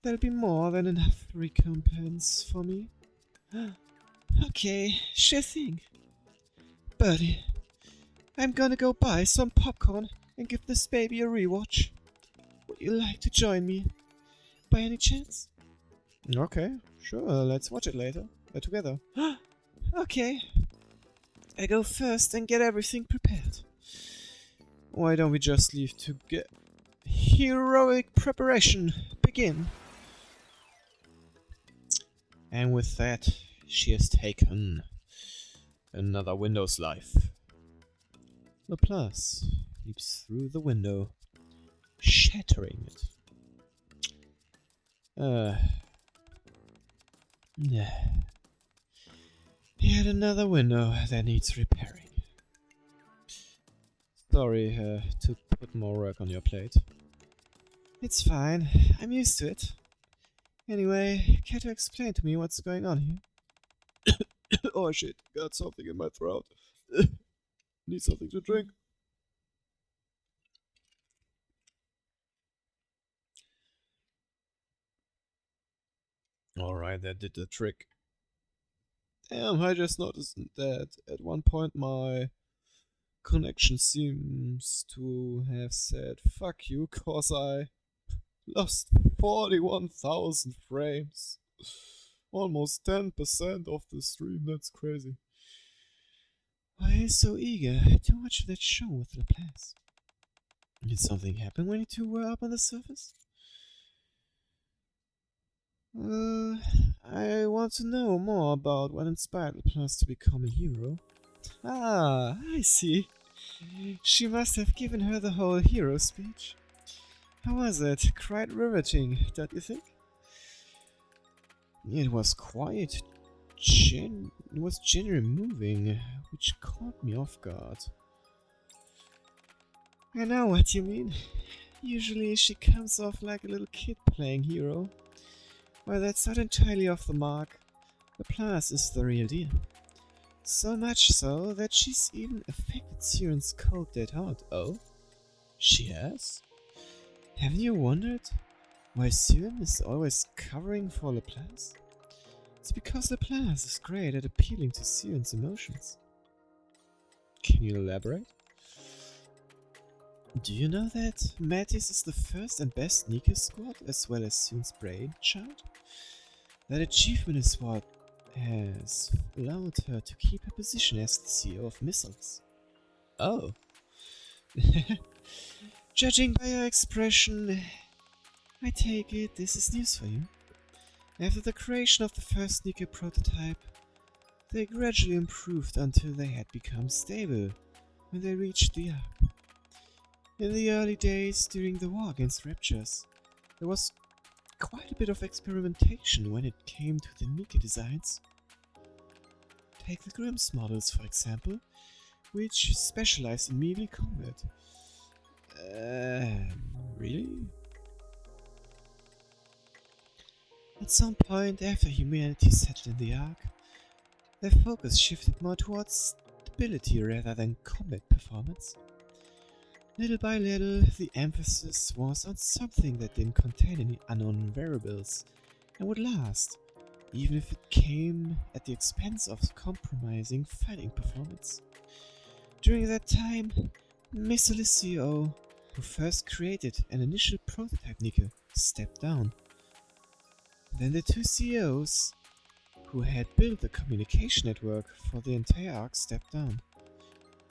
That'll be more than enough recompense for me. Okay, sure thing. Buddy, I'm gonna go buy some popcorn and give this baby a rewatch. Would you like to join me? By any chance? Okay, sure, let's watch it later. Together. Okay. I go first and get everything prepared. Why don't we just leave to get heroic preparation begin? And with that, she has taken another Windows life. Laplace leaps through the window, shattering it. Yet another window that needs repairing. Sorry to put more work on your plate. It's fine, I'm used to it. Anyway, care to explain to me what's going on here? Oh shit, got something in my throat. Need something to drink. Alright, that did the trick. Damn, I just noticed that at one point my connection seems to have said fuck you, cause I lost 41,000 frames. Almost 10% of the stream, that's crazy. Why are you so eager to watch that show with Laplace? Did something happen when you two were up on the surface? I want to know more about what inspired Laplace to become a hero. Ah, I see. She must have given her the whole hero speech. How was it? Quite riveting, don't you think? It was quite it was genuinely moving, which caught me off guard. I know what you mean. Usually she comes off like a little kid playing hero. Well, that's not entirely off the mark. Laplace is the real deal. So much so that she's even affected Siren's code dead out. Oh? She has? Haven't you wondered why Siren is always covering for Laplace? It's because Laplace is great at appealing to Siren's emotions. Can you elaborate? Do you know that Mattis is the first and best Nika squad as well as Siren's brainchild? That achievement is what has allowed her to keep her position as the CEO of Missiles. Oh. Judging by your expression, I take it this is news for you. After the creation of the first Nika prototype, they gradually improved until they had become stable when they reached the Ark. In the early days, during the war against Raptures, there was quite a bit of experimentation when it came to the Nika designs. Take the Grimm's models, for example, which specialize in melee combat. Really? At some point after humanity settled in the Ark, their focus shifted more towards stability rather than combat performance. Little by little, the emphasis was on something that didn't contain any unknown variables and would last, even if it came at the expense of compromising fighting performance. During that time, Mr. CEO, who first created an initial prototype Nika, stepped down. Then the two CEOs, who had built the communication network for the entire Ark, stepped down.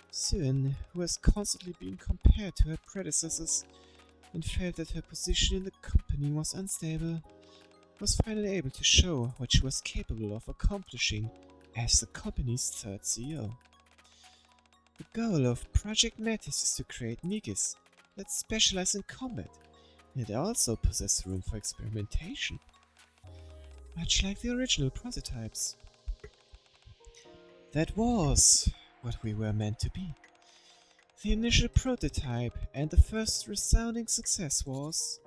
Siren, who has constantly been compared to her predecessors and felt that her position in the company was unstable, was finally able to show what she was capable of accomplishing as the company's third CEO. The goal of Project Mattis is to create Nikas that specialize in combat, and also possess room for experimentation, much like the original prototypes. That was what we were meant to be. The initial prototype and the first resounding success was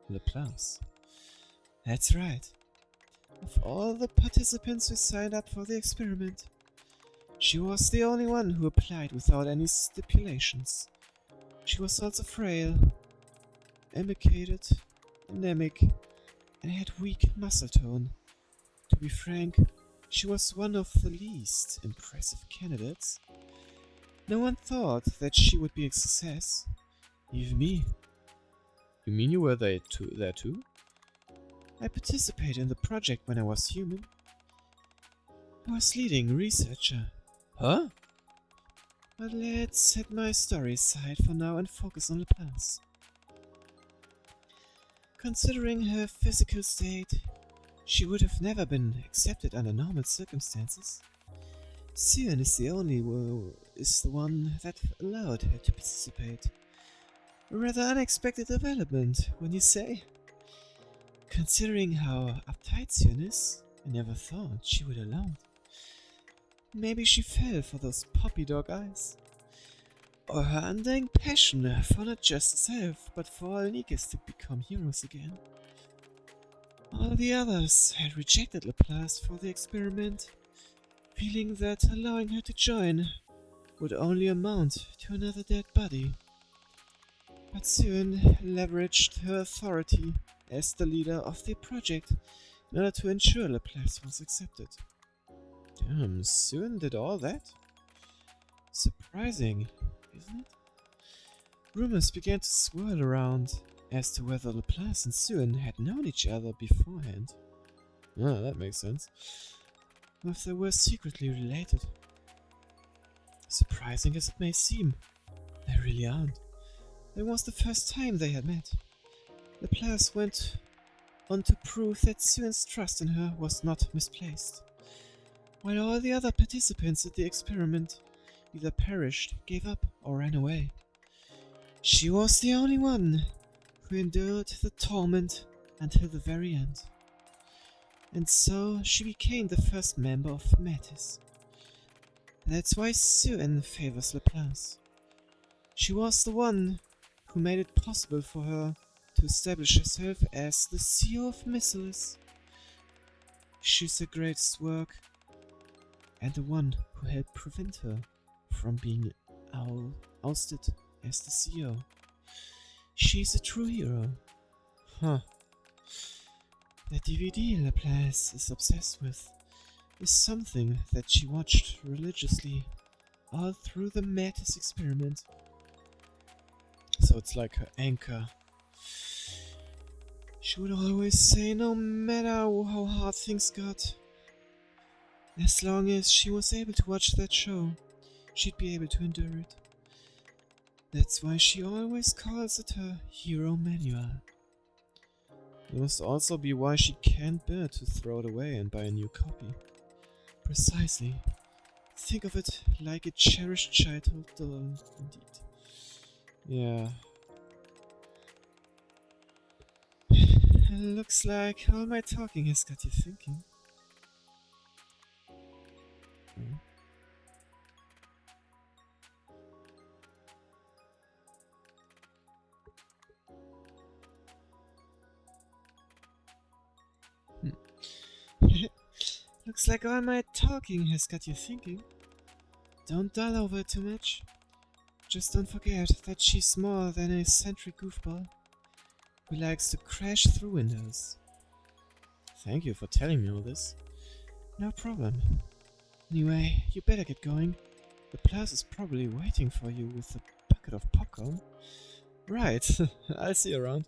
Laplace. That's right. Of all the participants who signed up for the experiment, she was the only one who applied without any stipulations. She was also frail, emaciated, anemic, and had weak muscle tone. To be frank, she was one of the least impressive candidates. No one thought that she would be a success. Even me. You mean you were there too? I participated in the project when I was human. I was leading researcher. Huh? But let's set my story aside for now and focus on Laplace. Considering her physical state, she would have never been accepted under normal circumstances. Sion is the one that allowed her to participate. A rather unexpected development, wouldn't you say? Considering how uptight Sion is, I never thought she would allow it. Maybe she fell for those puppy dog eyes. Or her undying passion for not just herself, but for all Nikes to become heroes again. All the others had rejected Laplace for the experiment, feeling that allowing her to join would only amount to another dead body. But Sion leveraged her authority as the leader of the project in order to ensure Laplace was accepted. Damn, Sion did all that? Surprising, isn't it? Rumors began to swirl around as to whether Laplace and Sion had known each other beforehand. Ah, that makes sense. Or if they were secretly related. Surprising as it may seem, they really aren't. It was the first time they had met. Laplace went on to prove that Sion's trust in her was not misplaced, while all the other participants at the experiment either perished, gave up, or ran away. She was the only one who endured the torment until the very end. And so she became the first member of Metis. That's why Sion favors Laplace. She was the one who made it possible for her to establish herself as the CEO of Missiles. She's her greatest work, and the one who helped prevent her from being ousted as the CEO. She's a true hero. Huh. The DVD Laplace is obsessed with is something that she watched religiously all through the Metis experiment. So it's like her anchor. She would always say no matter how hard things got, as long as she was able to watch that show, she'd be able to endure it. That's why she always calls it her hero manual. It must also be why she can't bear to throw it away and buy a new copy. Precisely. Think of it like a cherished childhood doll, indeed. Yeah. Looks like all my talking has got you thinking. Looks like all my talking has got you thinking. Don't dull over it too much. Just don't forget that she's more than a eccentric goofball who likes to crash through windows. Thank you for telling me all this. No problem. Anyway, you better get going. The Plus is probably waiting for you with a bucket of popcorn. Right, I'll see you around.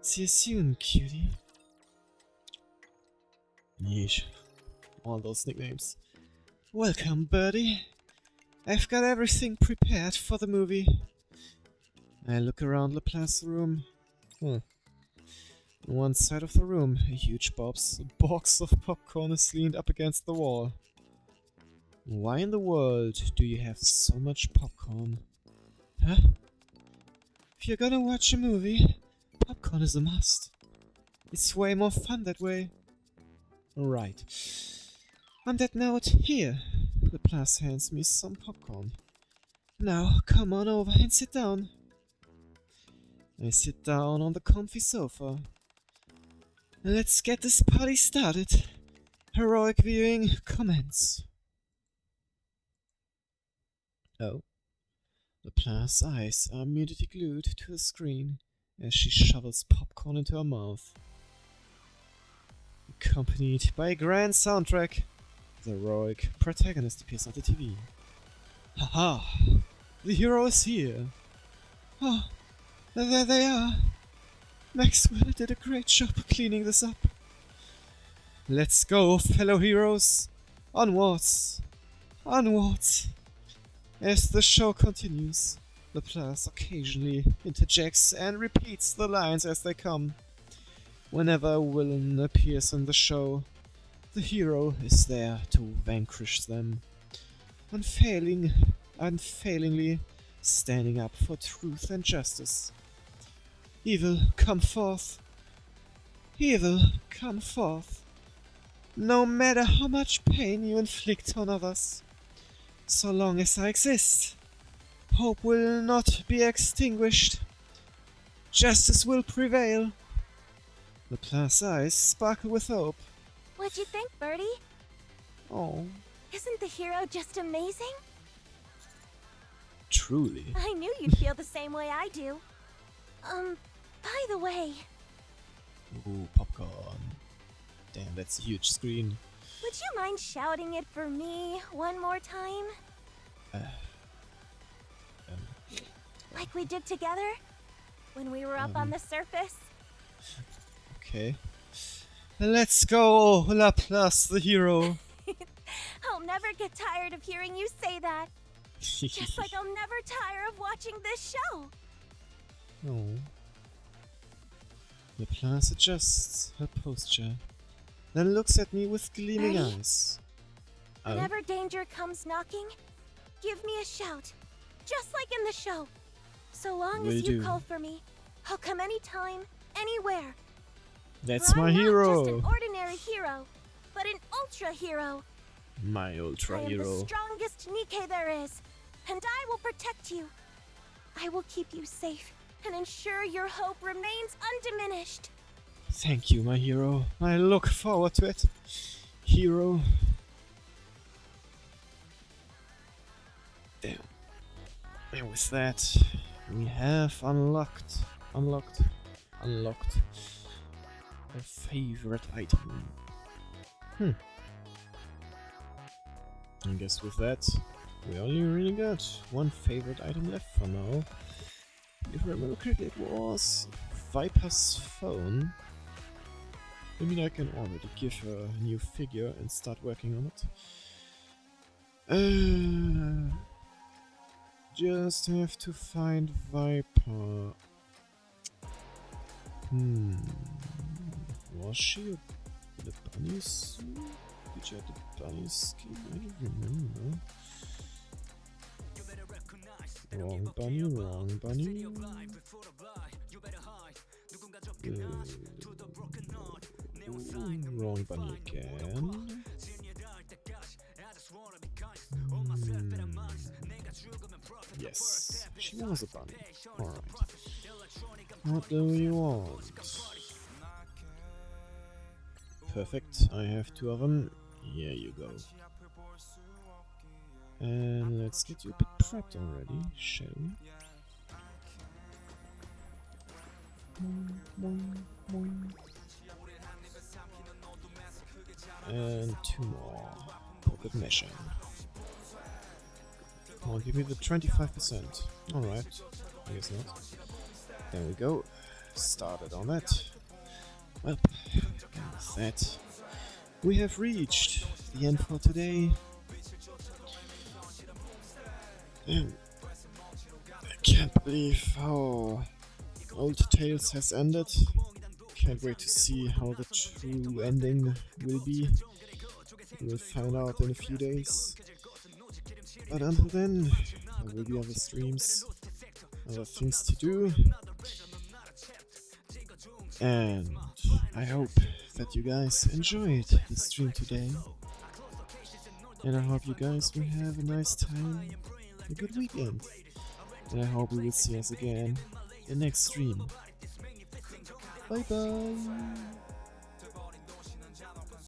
See you soon, cutie. Yeesh. All those nicknames. Welcome, birdie. I've got everything prepared for the movie. I look around Laplace's room. On one side of the room, a huge box of popcorn is leaned up against the wall. Why in the world do you have so much popcorn? Huh? If you're gonna watch a movie, popcorn is a must. It's way more fun that way. Right. On that note, here, Laplace hands me some popcorn. Now, come on over and sit down. I sit down on the comfy sofa. Let's get this party started. Heroic viewing commence. Oh. Laplace's eyes are immediately glued to the screen as she shovels popcorn into her mouth. Accompanied by a grand soundtrack, the heroic protagonist appears on the TV. Haha! The hero is here! Oh, there they are! Maxwell did a great job cleaning this up. Let's go, fellow heroes! Onwards! Onwards! As the show continues, Laplace occasionally interjects and repeats the lines as they come. Whenever a villain appears in the show, the hero is there to vanquish them, unfailingly standing up for truth and justice. Evil, come forth! Evil, come forth! No matter how much pain you inflict on others, so long as I exist, hope will not be extinguished. Justice will prevail. Laplace's eyes sparkle with hope. What'd you think, Birdie? Oh, Isn't the hero just amazing? truly. I knew you'd feel the same way I do. By the way, Ooh, popcorn. Damn, that's a huge screen. would you mind shouting it for me one more time? Like we did together? When we were up on the surface? Okay. Let's go, Laplace the hero. I'll never get tired of hearing you say that. Just like I'll never tire of watching this show. Oh. Laplace adjusts her posture, then looks at me with gleaming Birdie? eyes. Oh? Whenever danger comes knocking, give me a shout. Just like in the show. So long Will as you do. call for me, I'll come anytime, anywhere. That's For my I'm not just hero. an ordinary hero, but an ultra hero. My ultra I am hero. the strongest Nikke there is, and I will protect you. I will keep you safe and ensure your hope remains undiminished. Thank you, my hero. I look forward to it. Hero. Damn. And with that, we have unlocked a favorite item. I guess with that, we only really got one favorite item left for now. If I remember correctly, it was Viper's phone. I mean, I can already give her a new figure and start working on it. Just have to find Viper. Was she in a bunny suit? Did she have the bunny skin? I don't remember. Wrong bunny, wrong bunny. Wrong bunny again. Yes, she was a bunny. Alright. What do you want? Perfect, I have two of them. Here you go. And let's get you a bit prepped already, shall we? And two more. Pocket meshing. Come on, give me the 25%. Alright, I guess not. There we go. Started on that. Well, and with that, we have reached the end for today. I can't believe how Old Tales has ended. Can't wait to see how the true ending will be. We'll find out in a few days. But until then, there will be other streams, other things to do. And I hope that you guys enjoyed the stream today. And I hope you guys will have a nice time, a good weekend. And I hope we will see us again in the next stream. Bye bye!